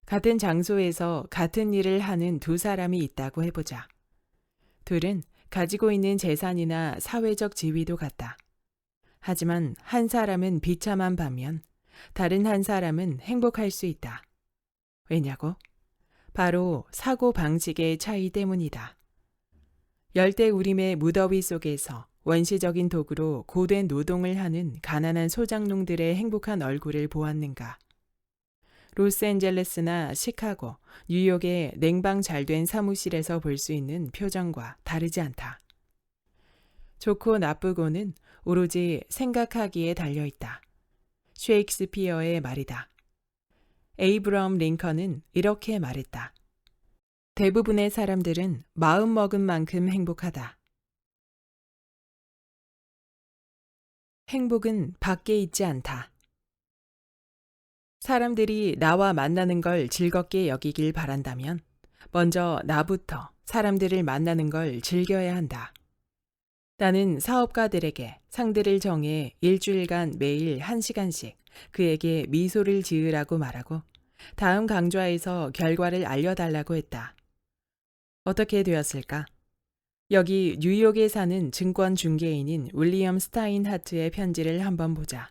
같은 장소에서 같은 일을 하는 두 사람이 있다고 해보자. 둘은 가지고 있는 재산이나 사회적 지위도 같다. 하지만 한 사람은 비참한 반면 다른 한 사람은 행복할 수 있다. 왜냐고? 바로 사고 방식의 차이 때문이다. 열대우림의 무더위 속에서 원시적인 도구로 고된 노동을 하는 가난한 소작농들의 행복한 얼굴을 보았는가? 로스앤젤레스나 시카고, 뉴욕의 냉방 잘된 사무실에서 볼 수 있는 표정과 다르지 않다. 좋고 나쁘고는 오로지 생각하기에 달려있다. 셰익스피어의 말이다. 에이브러함 링컨은 이렇게 말했다. 대부분의 사람들은 마음먹은 만큼 행복하다. 행복은 밖에 있지 않다. 사람들이 나와 만나는 걸 즐겁게 여기길 바란다면 먼저 나부터 사람들을 만나는 걸 즐겨야 한다. 나는 사업가들에게 상대를 정해 일주일간 매일 1시간씩 그에게 미소를 지으라고 말하고 다음 강좌에서 결과를 알려달라고 했다. 어떻게 되었을까? 여기 뉴욕에 사는 증권 중개인인 윌리엄 스타인하트의 편지를 한번 보자.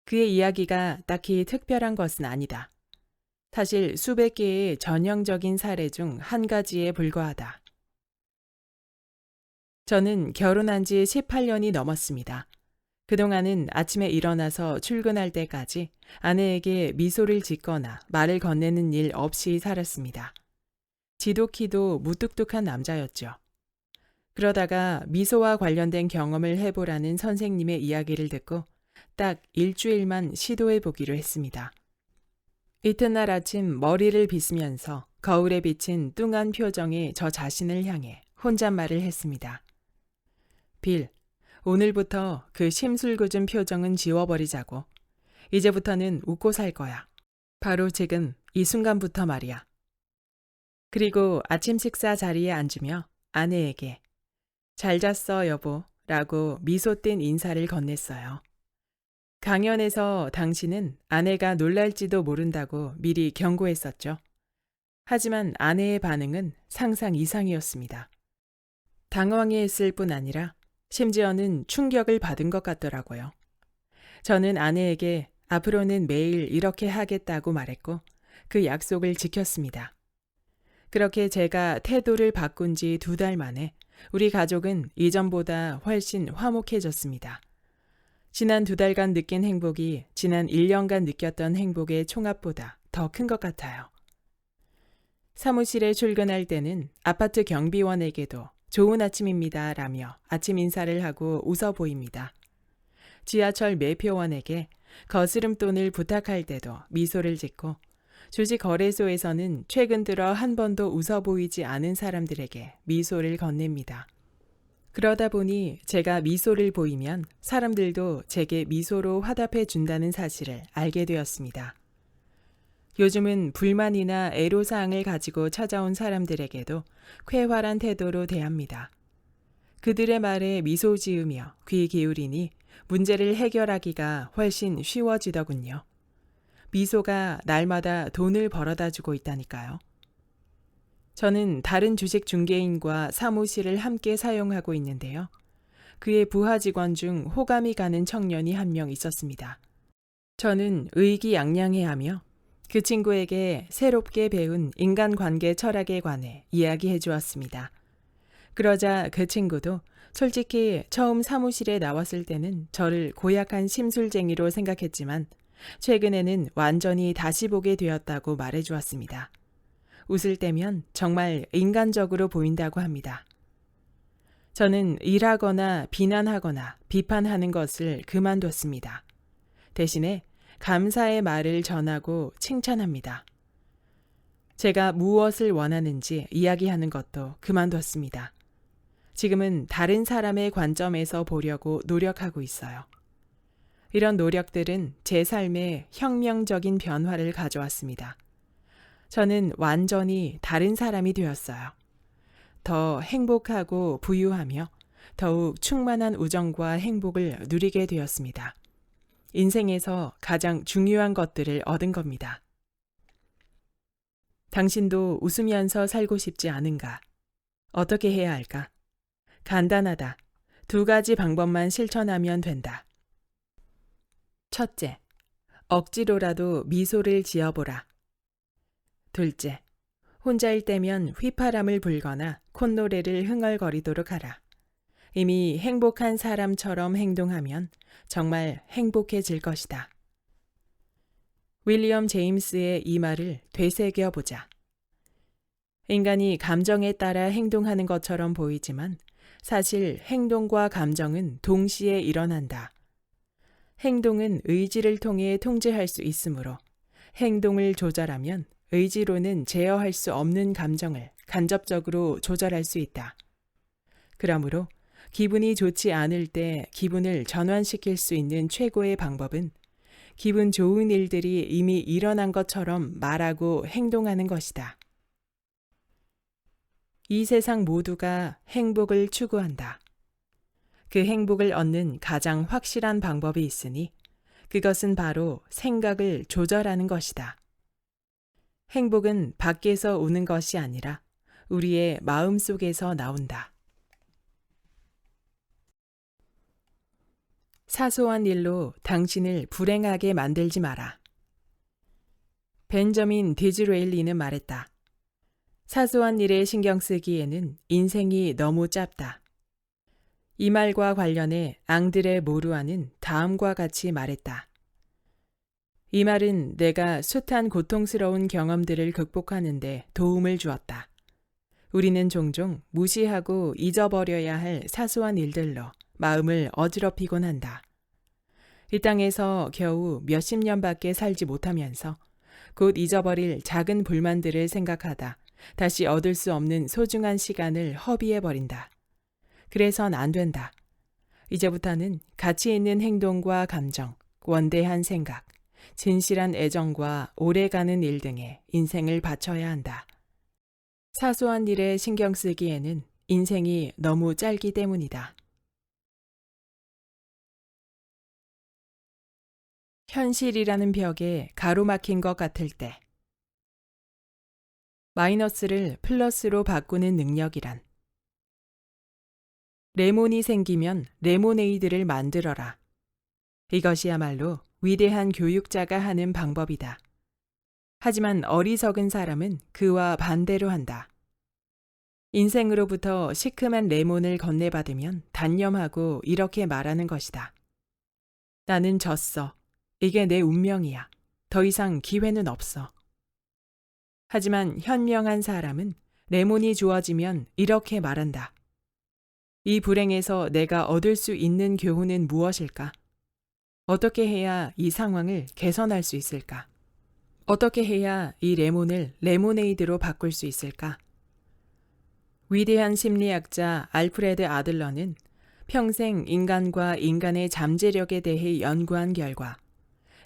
그의 이야기가 딱히 특별한 것은 아니다. 사실 수백 개의 전형적인 사례 중 한 가지에 불과하다. 저는 결혼한 지 18년이 넘었습니다. 그동안은 아침에 일어나서 출근할 때까지 아내에게 미소를 짓거나 말을 건네는 일 없이 살았습니다. 지독히도 무뚝뚝한 남자였죠. 그러다가 미소와 관련된 경험을 해보라는 선생님의 이야기를 듣고 딱 일주일만 시도해 보기로 했습니다. 이튿날 아침 머리를 빗으면서 거울에 비친 뚱한 표정의 저 자신을 향해 혼잣말을 했습니다. 빌, 오늘부터 그 심술궂은 표정은 지워버리자고. 이제부터는 웃고 살 거야. 바로 지금 이 순간부터 말이야. 그리고 아침 식사 자리에 앉으며 아내에게 잘 잤어 여보 라고 미소 띤 인사를 건넸어요. 강연에서 당신은 아내가 놀랄지도 모른다고 미리 경고했었죠. 하지만 아내의 반응은 상상 이상이었습니다. 당황해했을 뿐 아니라 심지어는 충격을 받은 것 같더라고요. 저는 아내에게 앞으로는 매일 이렇게 하겠다고 말했고 그 약속을 지켰습니다. 그렇게 제가 태도를 바꾼 지 2달 만에 우리 가족은 이전보다 훨씬 화목해졌습니다. 지난 2달간 느낀 행복이 지난 1년간 느꼈던 행복의 총합보다 더 큰 것 같아요. 사무실에 출근할 때는 아파트 경비원에게도 좋은 아침입니다 라며 아침 인사를 하고 웃어 보입니다. 지하철 매표원에게 거스름돈을 부탁할 때도 미소를 짓고 주식거래소에서는 최근 들어 한 번도 웃어 보이지 않은 사람들에게 미소를 건넵니다. 그러다 보니 제가 미소를 보이면 사람들도 제게 미소로 화답해 준다는 사실을 알게 되었습니다. 요즘은 불만이나 애로사항을 가지고 찾아온 사람들에게도 쾌활한 태도로 대합니다. 그들의 말에 미소 지으며 귀 기울이니 문제를 해결하기가 훨씬 쉬워지더군요. 미소가 날마다 돈을 벌어다 주고 있다니까요. 저는 다른 주식 중개인과 사무실을 함께 사용하고 있는데요. 그의 부하 직원 중 호감이 가는 청년이 한 명 있었습니다. 저는 의기양양해하며 그 친구에게 새롭게 배운 인간관계 철학에 관해 이야기해 주었습니다. 그러자 그 친구도 솔직히 처음 사무실에 나왔을 때는 저를 고약한 심술쟁이로 생각했지만 최근에는 완전히 다시 보게 되었다고 말해 주었습니다. 웃을 때면 정말 인간적으로 보인다고 합니다. 저는 일하거나 비난하거나 비판하는 것을 그만뒀습니다. 대신에 감사의 말을 전하고 칭찬합니다. 제가 무엇을 원하는지 이야기하는 것도 그만뒀습니다. 지금은 다른 사람의 관점에서 보려고 노력하고 있어요. 이런 노력들은 제 삶에 혁명적인 변화를 가져왔습니다. 저는 완전히 다른 사람이 되었어요. 더 행복하고 부유하며 더욱 충만한 우정과 행복을 누리게 되었습니다. 인생에서 가장 중요한 것들을 얻은 겁니다. 당신도 웃으면서 살고 싶지 않은가? 어떻게 해야 할까? 간단하다. 2가지 방법만 실천하면 된다. 첫째, 억지로라도 미소를 지어보라. 둘째, 혼자일 때면 휘파람을 불거나 콧노래를 흥얼거리도록 하라. 이미 행복한 사람처럼 행동하면 정말 행복해질 것이다. 윌리엄 제임스의 이 말을 되새겨보자. 인간이 감정에 따라 행동하는 것처럼 보이지만 사실 행동과 감정은 동시에 일어난다. 행동은 의지를 통해 통제할 수 있으므로 행동을 조절하면 의지로는 제어할 수 없는 감정을 간접적으로 조절할 수 있다. 그러므로 기분이 좋지 않을 때 기분을 전환시킬 수 있는 최고의 방법은 기분 좋은 일들이 이미 일어난 것처럼 말하고 행동하는 것이다. 이 세상 모두가 행복을 추구한다. 그 행복을 얻는 가장 확실한 방법이 있으니 그것은 바로 생각을 조절하는 것이다. 행복은 밖에서 오는 것이 아니라 우리의 마음 속에서 나온다. 사소한 일로 당신을 불행하게 만들지 마라. 벤저민 디즈레일리는 말했다. 사소한 일에 신경 쓰기에는 인생이 너무 짧다. 이 말과 관련해 앙드레 모루아는 다음과 같이 말했다. 이 말은 내가 숱한 고통스러운 경험들을 극복하는데 도움을 주었다. 우리는 종종 무시하고 잊어버려야 할 사소한 일들로 마음을 어지럽히곤 한다. 이 땅에서 겨우 몇십 년밖에 살지 못하면서 곧 잊어버릴 작은 불만들을 생각하다 다시 얻을 수 없는 소중한 시간을 허비해버린다. 그래선 안 된다. 이제부터는 가치 있는 행동과 감정, 원대한 생각, 진실한 애정과 오래가는 일 등에 인생을 바쳐야 한다. 사소한 일에 신경 쓰기에는 인생이 너무 짧기 때문이다. 현실이라는 벽에 가로막힌 것 같을 때 마이너스를 플러스로 바꾸는 능력이란 레몬이 생기면 레모네이드를 만들어라. 이것이야말로 위대한 교육자가 하는 방법이다. 하지만 어리석은 사람은 그와 반대로 한다. 인생으로부터 시큼한 레몬을 건네받으면 단념하고 이렇게 말하는 것이다. 나는 졌어. 이게 내 운명이야. 더 이상 기회는 없어. 하지만 현명한 사람은 레몬이 주어지면 이렇게 말한다. 이 불행에서 내가 얻을 수 있는 교훈은 무엇일까? 어떻게 해야 이 상황을 개선할 수 있을까? 어떻게 해야 이 레몬을 레모네이드로 바꿀 수 있을까? 위대한 심리학자 알프레드 아들러는 평생 인간과 인간의 잠재력에 대해 연구한 결과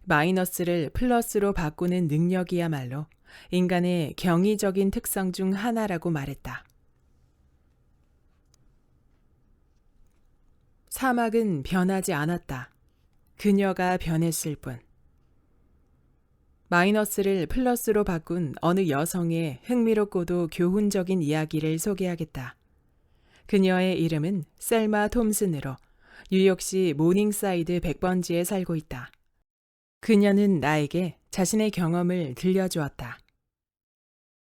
마이너스를 플러스로 바꾸는 능력이야말로 인간의 경이적인 특성 중 하나라고 말했다. 사막은 변하지 않았다. 그녀가 변했을 뿐. 마이너스를 플러스로 바꾼 어느 여성의 흥미롭고도 교훈적인 이야기를 소개하겠다. 그녀의 이름은 셀마 톰슨으로 뉴욕시 모닝사이드 100번지에 살고 있다. 그녀는 나에게 자신의 경험을 들려주었다.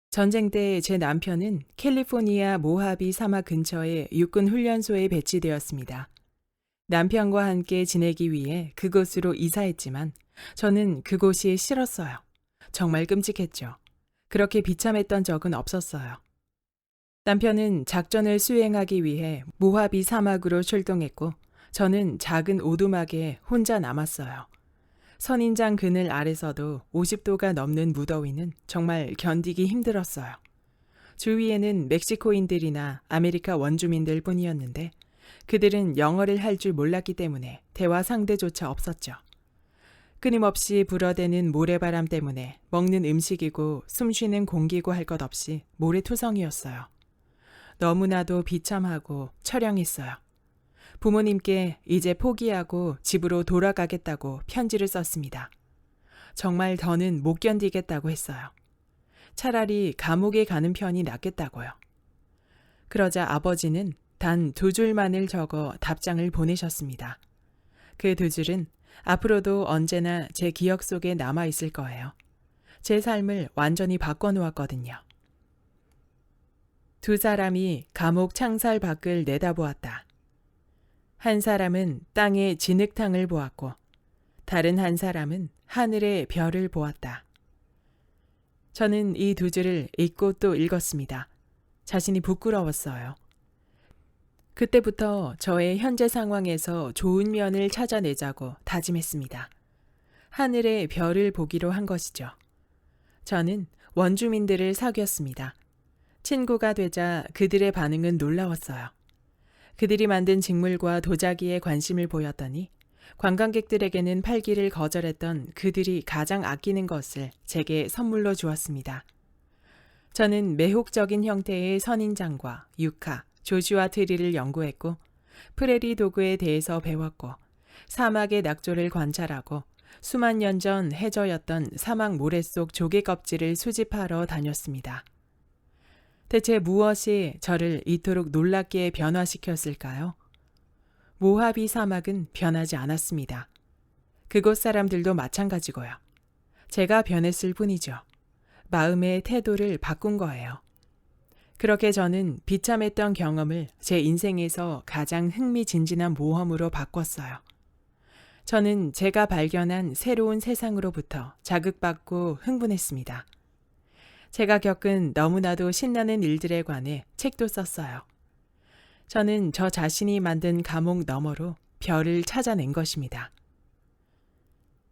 전쟁 때 제 남편은 캘리포니아 모하비 사막 근처의 육군 훈련소에 배치되었습니다. 남편과 함께 지내기 위해 그곳으로 이사했지만 저는 그곳이 싫었어요. 정말 끔찍했죠. 그렇게 비참했던 적은 없었어요. 남편은 작전을 수행하기 위해 모하비 사막으로 출동했고 저는 작은 오두막에 혼자 남았어요. 선인장 그늘 아래서도 50도가 넘는 무더위는 정말 견디기 힘들었어요. 주위에는 멕시코인들이나 아메리카 원주민들 뿐이었는데 그들은 영어를 할 줄 몰랐기 때문에 대화 상대조차 없었죠. 끊임없이 불어대는 모래바람 때문에 먹는 음식이고 숨쉬는 공기고 할 것 없이 모래투성이었어요. 너무나도 비참하고 처량했어요. 부모님께 이제 포기하고 집으로 돌아가겠다고 편지를 썼습니다. 정말 더는 못 견디겠다고 했어요. 차라리 감옥에 가는 편이 낫겠다고요. 그러자 아버지는 단 2줄만을 적어 답장을 보내셨습니다. 그 2줄은 앞으로도 언제나 제 기억 속에 남아있을 거예요. 제 삶을 완전히 바꿔놓았거든요. 2 사람이 감옥 창살 밖을 내다보았다. 한 사람은 땅의 진흙탕을 보았고 다른 한 사람은 하늘의 별을 보았다. 저는 이 2줄을 읽고 또 읽었습니다. 자신이 부끄러웠어요. 그때부터 저의 현재 상황에서 좋은 면을 찾아내자고 다짐했습니다. 하늘의 별을 보기로 한 것이죠. 저는 원주민들을 사귀었습니다. 친구가 되자 그들의 반응은 놀라웠어요. 그들이 만든 직물과 도자기에 관심을 보였더니 관광객들에게는 팔기를 거절했던 그들이 가장 아끼는 것을 제게 선물로 주었습니다. 저는 매혹적인 형태의 선인장과 유카, 조슈아 트리를 연구했고 프레리 도그에 대해서 배웠고 사막의 낙조를 관찰하고 수만 년 전 해저였던 사막 모래 속 조개 껍질을 수집하러 다녔습니다. 대체 무엇이 저를 이토록 놀랍게 변화시켰을까요? 모하비 사막은 변하지 않았습니다. 그곳 사람들도 마찬가지고요. 제가 변했을 뿐이죠. 마음의 태도를 바꾼 거예요. 그렇게 저는 비참했던 경험을 제 인생에서 가장 흥미진진한 모험으로 바꿨어요. 저는 제가 발견한 새로운 세상으로부터 자극받고 흥분했습니다. 제가 겪은 너무나도 신나는 일들에 관해 책도 썼어요. 저는 저 자신이 만든 감옥 너머로 별을 찾아낸 것입니다.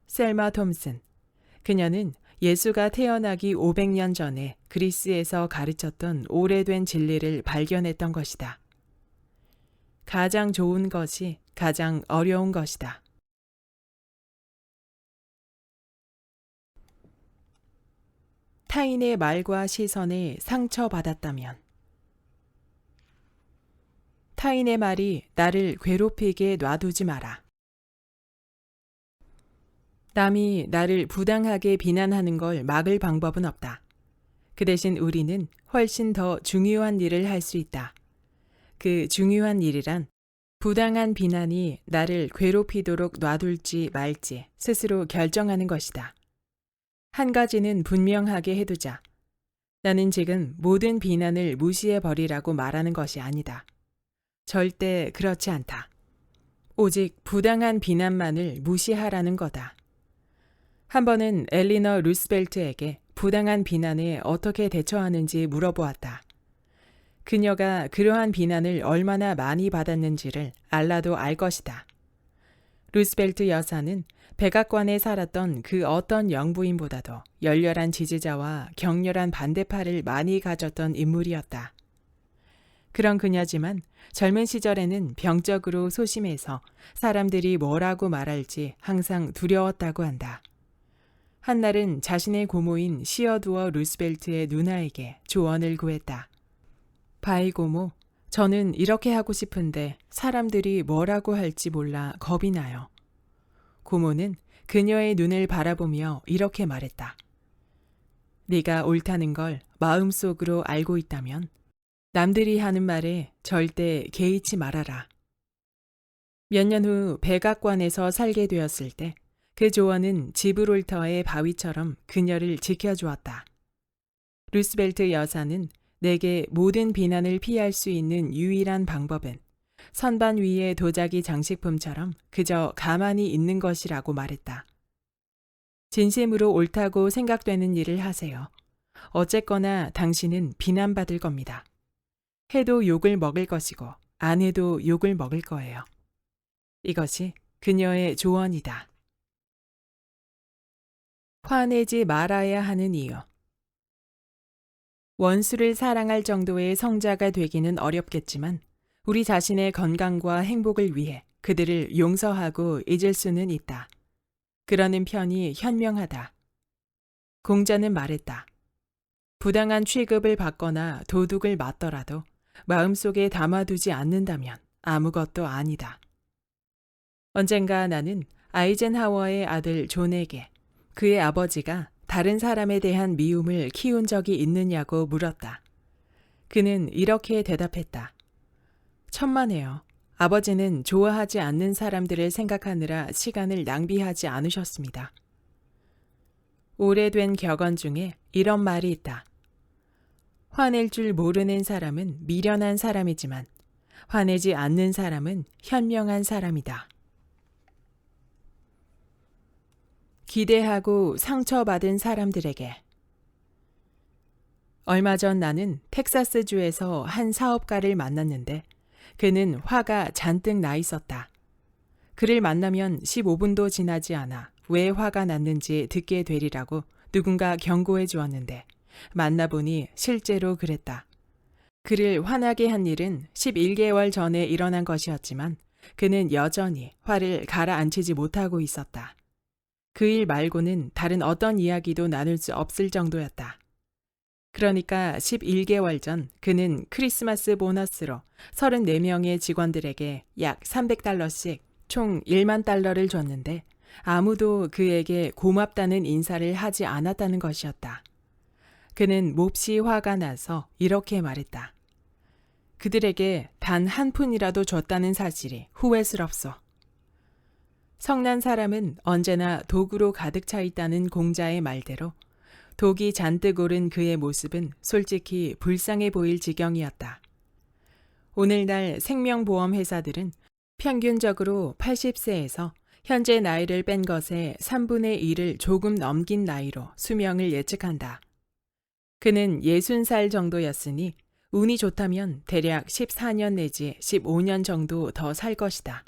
셀마 톰슨. 그녀는 예수가 태어나기 500년 전에 그리스에서 가르쳤던 오래된 진리를 발견했던 것이다. 가장 좋은 것이 가장 어려운 것이다. 타인의 말과 시선에 상처받았다면 타인의 말이 나를 괴롭히게 놔두지 마라. 남이 나를 부당하게 비난하는 걸 막을 방법은 없다. 그 대신 우리는 훨씬 더 중요한 일을 할 수 있다. 그 중요한 일이란 부당한 비난이 나를 괴롭히도록 놔둘지 말지 스스로 결정하는 것이다. 한 가지는 분명하게 해두자. 나는 지금 모든 비난을 무시해버리라고 말하는 것이 아니다. 절대 그렇지 않다. 오직 부당한 비난만을 무시하라는 거다. 한 번은 엘리너 루스벨트에게 부당한 비난에 어떻게 대처하는지 물어보았다. 그녀가 그러한 비난을 얼마나 많이 받았는지를 알라도 알 것이다. 루스벨트 여사는 백악관에 살았던 그 어떤 영부인보다도 열렬한 지지자와 격렬한 반대파를 많이 가졌던 인물이었다. 그런 그녀지만 젊은 시절에는 병적으로 소심해서 사람들이 뭐라고 말할지 항상 두려웠다고 한다. 한날은 자신의 고모인 시어두어 루스벨트의 누나에게 조언을 구했다. 바이 고모, 저는 이렇게 하고 싶은데 사람들이 뭐라고 할지 몰라 겁이 나요. 고모는 그녀의 눈을 바라보며 이렇게 말했다. 네가 옳다는 걸 마음속으로 알고 있다면 남들이 하는 말에 절대 개의치 말아라. 몇 년 후 백악관에서 살게 되었을 때 그 조언은 지브롤터의 바위처럼 그녀를 지켜주었다. 루스벨트 여사는 내게 모든 비난을 피할 수 있는 유일한 방법은 선반 위의 도자기 장식품처럼 그저 가만히 있는 것이라고 말했다. 진심으로 옳다고 생각되는 일을 하세요. 어쨌거나 당신은 비난받을 겁니다. 해도 욕을 먹을 것이고 안 해도 욕을 먹을 거예요. 이것이 그녀의 조언이다. 화내지 말아야 하는 이유. 원수를 사랑할 정도의 성자가 되기는 어렵겠지만 우리 자신의 건강과 행복을 위해 그들을 용서하고 잊을 수는 있다. 그러는 편이 현명하다. 공자는 말했다. 부당한 취급을 받거나 도둑을 맞더라도 마음속에 담아두지 않는다면 아무것도 아니다. 언젠가 나는 아이젠하워의 아들 존에게 그의 아버지가 다른 사람에 대한 미움을 키운 적이 있느냐고 물었다. 그는 이렇게 대답했다. 천만에요. 아버지는 좋아하지 않는 사람들을 생각하느라 시간을 낭비하지 않으셨습니다. 오래된 격언 중에 이런 말이 있다. 화낼 줄 모르는 사람은 미련한 사람이지만 화내지 않는 사람은 현명한 사람이다. 기대하고 상처받은 사람들에게. 얼마 전 나는 텍사스주에서 한 사업가를 만났는데 그는 화가 잔뜩 나 있었다. 그를 만나면 15분도 지나지 않아 왜 화가 났는지 듣게 되리라고 누군가 경고해 주었는데 만나보니 실제로 그랬다. 그를 화나게 한 일은 11개월 전에 일어난 것이었지만 그는 여전히 화를 가라앉히지 못하고 있었다. 그 일 말고는 다른 어떤 이야기도 나눌 수 없을 정도였다. 그러니까 11개월 전 그는 크리스마스 보너스로 34명의 직원들에게 약 $300씩 총 $1만 달러를 줬는데 아무도 그에게 고맙다는 인사를 하지 않았다는 것이었다. 그는 몹시 화가 나서 이렇게 말했다. 그들에게 단 한 푼이라도 줬다는 사실이 후회스럽소. 성난 사람은 언제나 독으로 가득 차 있다는 공자의 말대로 독이 잔뜩 오른 그의 모습은 솔직히 불쌍해 보일 지경이었다. 오늘날 생명보험 회사들은 평균적으로 80세에서 현재 나이를 뺀 것의 3분의 1을 조금 넘긴 나이로 수명을 예측한다. 그는 60살 정도였으니 운이 좋다면 대략 14년 내지 15년 정도 더 살 것이다.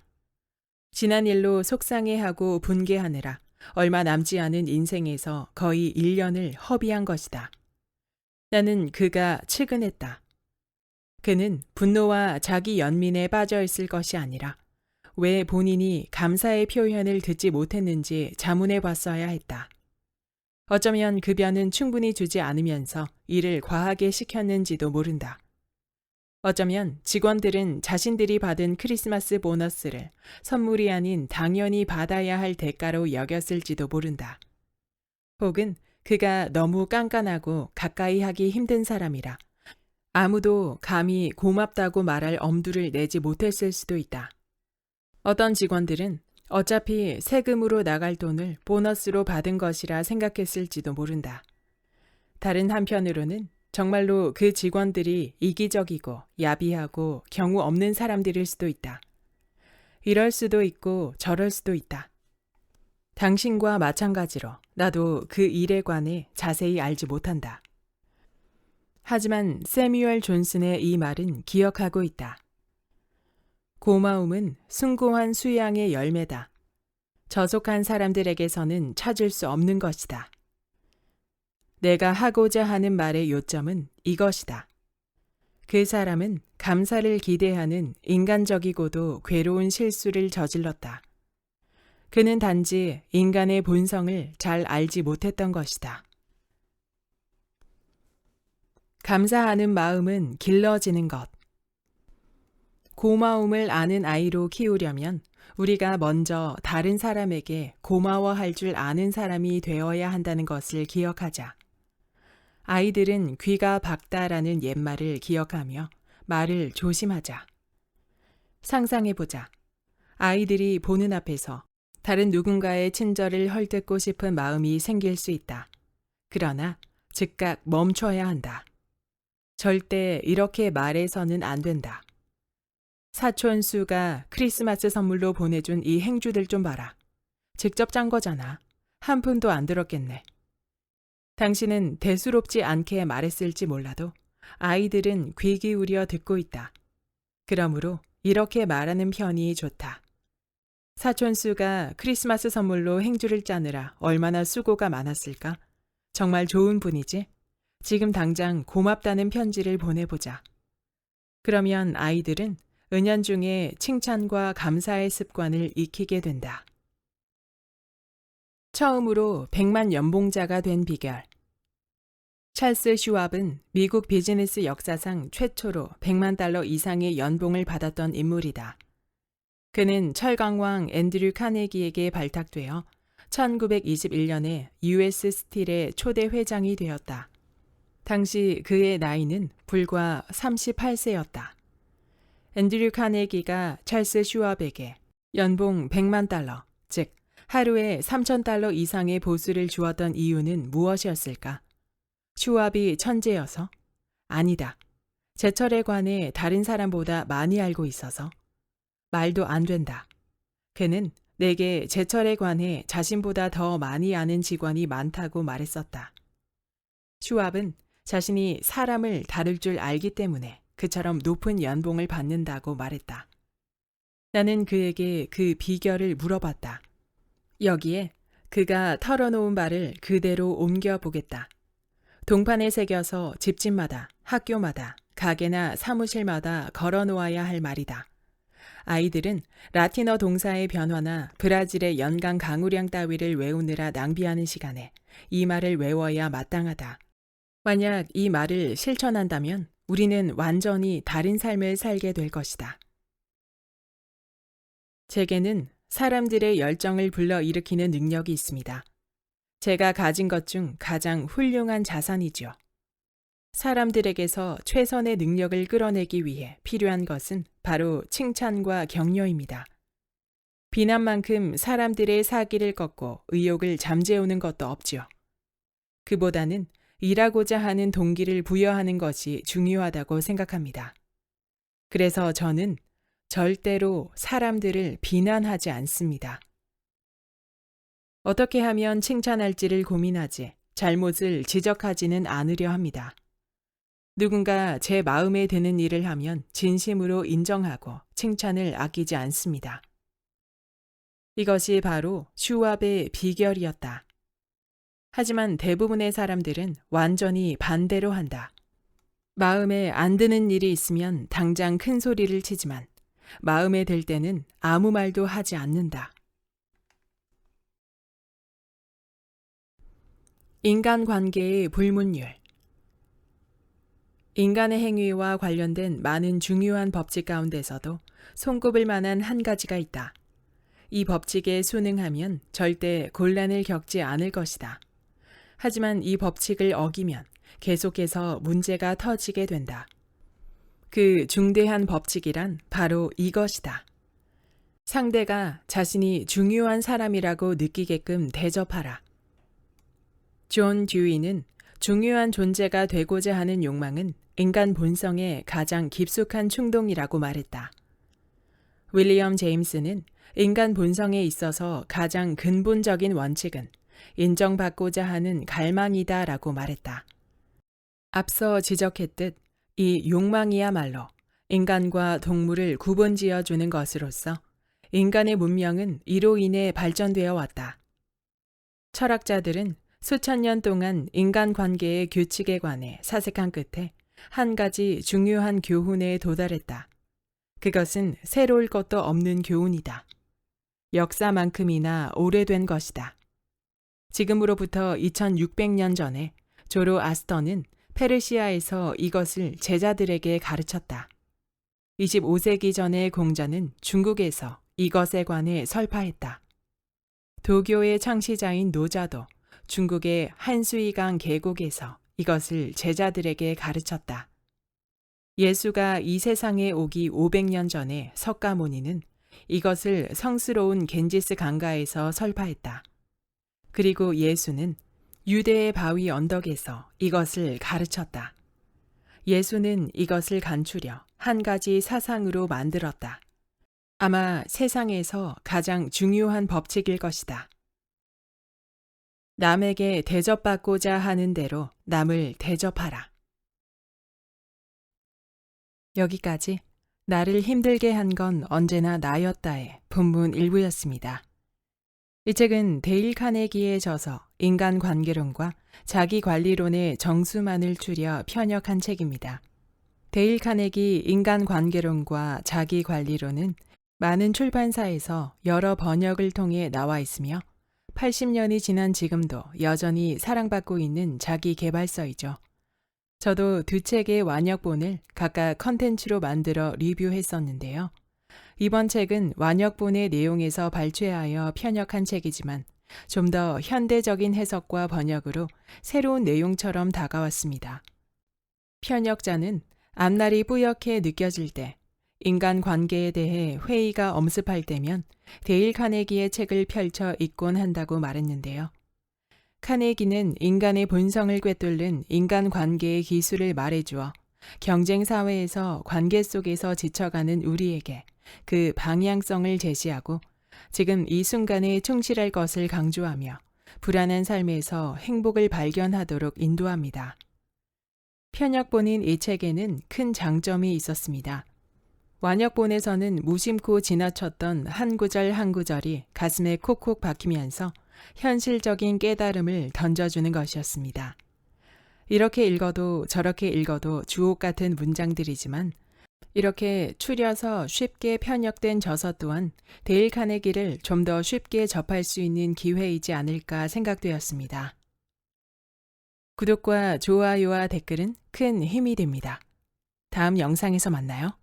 지난 일로 속상해하고 분개하느라 얼마 남지 않은 인생에서 거의 1년을 허비한 것이다. 나는 그가 측은했다. 그는 분노와 자기 연민에 빠져 있을 것이 아니라 왜 본인이 감사의 표현을 듣지 못했는지 자문해 봤어야 했다. 어쩌면 급여는 충분히 주지 않으면서 일을 과하게 시켰는지도 모른다. 어쩌면 직원들은 자신들이 받은 크리스마스 보너스를 선물이 아닌 당연히 받아야 할 대가로 여겼을지도 모른다. 혹은 그가 너무 깐깐하고 가까이 하기 힘든 사람이라 아무도 감히 고맙다고 말할 엄두를 내지 못했을 수도 있다. 어떤 직원들은 어차피 세금으로 나갈 돈을 보너스로 받은 것이라 생각했을지도 모른다. 다른 한편으로는 정말로 그 직원들이 이기적이고 야비하고 경우 없는 사람들일 수도 있다. 이럴 수도 있고 저럴 수도 있다. 당신과 마찬가지로 나도 그 일에 관해 자세히 알지 못한다. 하지만 세뮤얼 존슨의 이 말은 기억하고 있다. 고마움은 숭고한 수양의 열매다. 저속한 사람들에게서는 찾을 수 없는 것이다. 내가 하고자 하는 말의 요점은 이것이다. 그 사람은 감사를 기대하는 인간적이고도 괴로운 실수를 저질렀다. 그는 단지 인간의 본성을 잘 알지 못했던 것이다. 감사하는 마음은 길러지는 것. 고마움을 아는 아이로 키우려면 우리가 먼저 다른 사람에게 고마워할 줄 아는 사람이 되어야 한다는 것을 기억하자. 아이들은 귀가 박다라는 옛말을 기억하며 말을 조심하자. 상상해보자. 아이들이 보는 앞에서 다른 누군가의 친절을 헐뜯고 싶은 마음이 생길 수 있다. 그러나 즉각 멈춰야 한다. 절대 이렇게 말해서는 안 된다. 사촌수가 크리스마스 선물로 보내준 이 행주들 좀 봐라. 직접 짠 거잖아. 한 푼도 안 들었겠네. 당신은 대수롭지 않게 말했을지 몰라도 아이들은 귀 기울여 듣고 있다. 그러므로 이렇게 말하는 편이 좋다. 사촌수가 크리스마스 선물로 행주를 짜느라 얼마나 수고가 많았을까? 정말 좋은 분이지? 지금 당장 고맙다는 편지를 보내보자. 그러면 아이들은 은연중에 칭찬과 감사의 습관을 익히게 된다. 처음으로 100만 연봉자가 된 비결. 찰스 슈왑은 미국 비즈니스 역사상 최초로 100만 달러 이상의 연봉을 받았던 인물이다. 그는 철강왕 앤드류 카네기에게 발탁되어 1921년에 US 스틸의 초대 회장이 되었다. 당시 그의 나이는 불과 38세였다. 앤드류 카네기가 찰스 슈왑에게 연봉 100만 달러, 즉 하루에 3,000달러 이상의 보수를 주었던 이유는 무엇이었을까? 슈왑이 천재여서? 아니다. 제철에 관해 다른 사람보다 많이 알고 있어서? 말도 안 된다. 그는 내게 제철에 관해 자신보다 더 많이 아는 직원이 많다고 말했었다. 슈왑은 자신이 사람을 다룰 줄 알기 때문에 그처럼 높은 연봉을 받는다고 말했다. 나는 그에게 그 비결을 물어봤다. 여기에 그가 털어놓은 바를 그대로 옮겨보겠다. 동판에 새겨서 집집마다, 학교마다, 가게나 사무실마다 걸어놓아야 할 말이다. 아이들은 라틴어 동사의 변화나 브라질의 연강 강우량 따위를 외우느라 낭비하는 시간에 이 말을 외워야 마땅하다. 만약 이 말을 실천한다면 우리는 완전히 다른 삶을 살게 될 것이다. 제게는 사람들의 열정을 불러일으키는 능력이 있습니다. 제가 가진 것 중 가장 훌륭한 자산이죠. 사람들에게서 최선의 능력을 끌어내기 위해 필요한 것은 바로 칭찬과 격려입니다. 비난만큼 사람들의 사기를 꺾고 의욕을 잠재우는 것도 없지요. 그보다는 일하고자 하는 동기를 부여하는 것이 중요하다고 생각합니다. 그래서 저는 절대로 사람들을 비난하지 않습니다. 어떻게 하면 칭찬할지를 고민하지 잘못을 지적하지는 않으려 합니다. 누군가 제 마음에 드는 일을 하면 진심으로 인정하고 칭찬을 아끼지 않습니다. 이것이 바로 슈왑의 비결이었다. 하지만 대부분의 사람들은 완전히 반대로 한다. 마음에 안 드는 일이 있으면 당장 큰 소리를 치지만 마음에 들 때는 아무 말도 하지 않는다. 인간관계의 불문율. 인간의 행위와 관련된 많은 중요한 법칙 가운데서도 손꼽을 만한 한 가지가 있다. 이 법칙에 순응하면 절대 곤란을 겪지 않을 것이다. 하지만 이 법칙을 어기면 계속해서 문제가 터지게 된다. 그 중대한 법칙이란 바로 이것이다. 상대가 자신이 중요한 사람이라고 느끼게끔 대접하라. 존 듀이는 중요한 존재가 되고자 하는 욕망은 인간 본성의 가장 깊숙한 충동이라고 말했다. 윌리엄 제임스는 인간 본성에 있어서 가장 근본적인 원칙은 인정받고자 하는 갈망이다라고 말했다. 앞서 지적했듯 이 욕망이야말로 인간과 동물을 구분지어주는 것으로서 인간의 문명은 이로 인해 발전되어 왔다. 철학자들은 수천 년 동안 인간 관계의 규칙에 관해 사색한 끝에 한 가지 중요한 교훈에 도달했다. 그것은 새로울 것도 없는 교훈이다. 역사만큼이나 오래된 것이다. 지금으로부터 2600년 전에 조로아스터는 페르시아에서 이것을 제자들에게 가르쳤다. 25세기 전의 공자는 중국에서 이것에 관해 설파했다. 도교의 창시자인 노자도 중국의 한수이강 계곡에서 이것을 제자들에게 가르쳤다. 예수가 이 세상에 오기 500년 전에 석가모니는 이것을 성스러운 겐지스 강가에서 설파했다. 그리고 예수는 유대의 바위 언덕에서 이것을 가르쳤다. 예수는 이것을 간추려 한 가지 사상으로 만들었다. 아마 세상에서 가장 중요한 법칙일 것이다. 남에게 대접받고자 하는 대로 남을 대접하라. 여기까지 나를 힘들게 한 건 언제나 나였다의 본문 일부였습니다. 이 책은 데일 카네기의 저서 인간관계론과 자기관리론의 정수만을 추려 편역한 책입니다. 데일 카네기 인간관계론과 자기관리론은 많은 출판사에서 여러 번역을 통해 나와 있으며 80년이 지난 지금도 여전히 사랑받고 있는 자기계발서이죠. 저도 두 책의 완역본을 각각 컨텐츠로 만들어 리뷰했었는데요. 이번 책은 완역본의 내용에서 발췌하여 편역한 책이지만 좀 더 현대적인 해석과 번역으로 새로운 내용처럼 다가왔습니다. 편역자는 앞날이 뿌옇게 느껴질 때, 인간관계에 대해 회의가 엄습할 때면 데일 카네기의 책을 펼쳐 읽곤 한다고 말했는데요. 카네기는 인간의 본성을 꿰뚫는 인간관계의 기술을 말해주어 경쟁 사회에서 관계 속에서 지쳐가는 우리에게 그 방향성을 제시하고 지금 이 순간에 충실할 것을 강조하며 불안한 삶에서 행복을 발견하도록 인도합니다. 편역본인 이 책에는 큰 장점이 있었습니다. 완역본에서는 무심코 지나쳤던 한 구절 한 구절이 가슴에 콕콕 박히면서 현실적인 깨달음을 던져주는 것이었습니다. 이렇게 읽어도 저렇게 읽어도 주옥 같은 문장들이지만 이렇게 추려서 쉽게 편역된 저서 또한 데일 카네기를 좀 더 쉽게 접할 수 있는 기회이지 않을까 생각되었습니다. 구독과 좋아요와 댓글은 큰 힘이 됩니다. 다음 영상에서 만나요.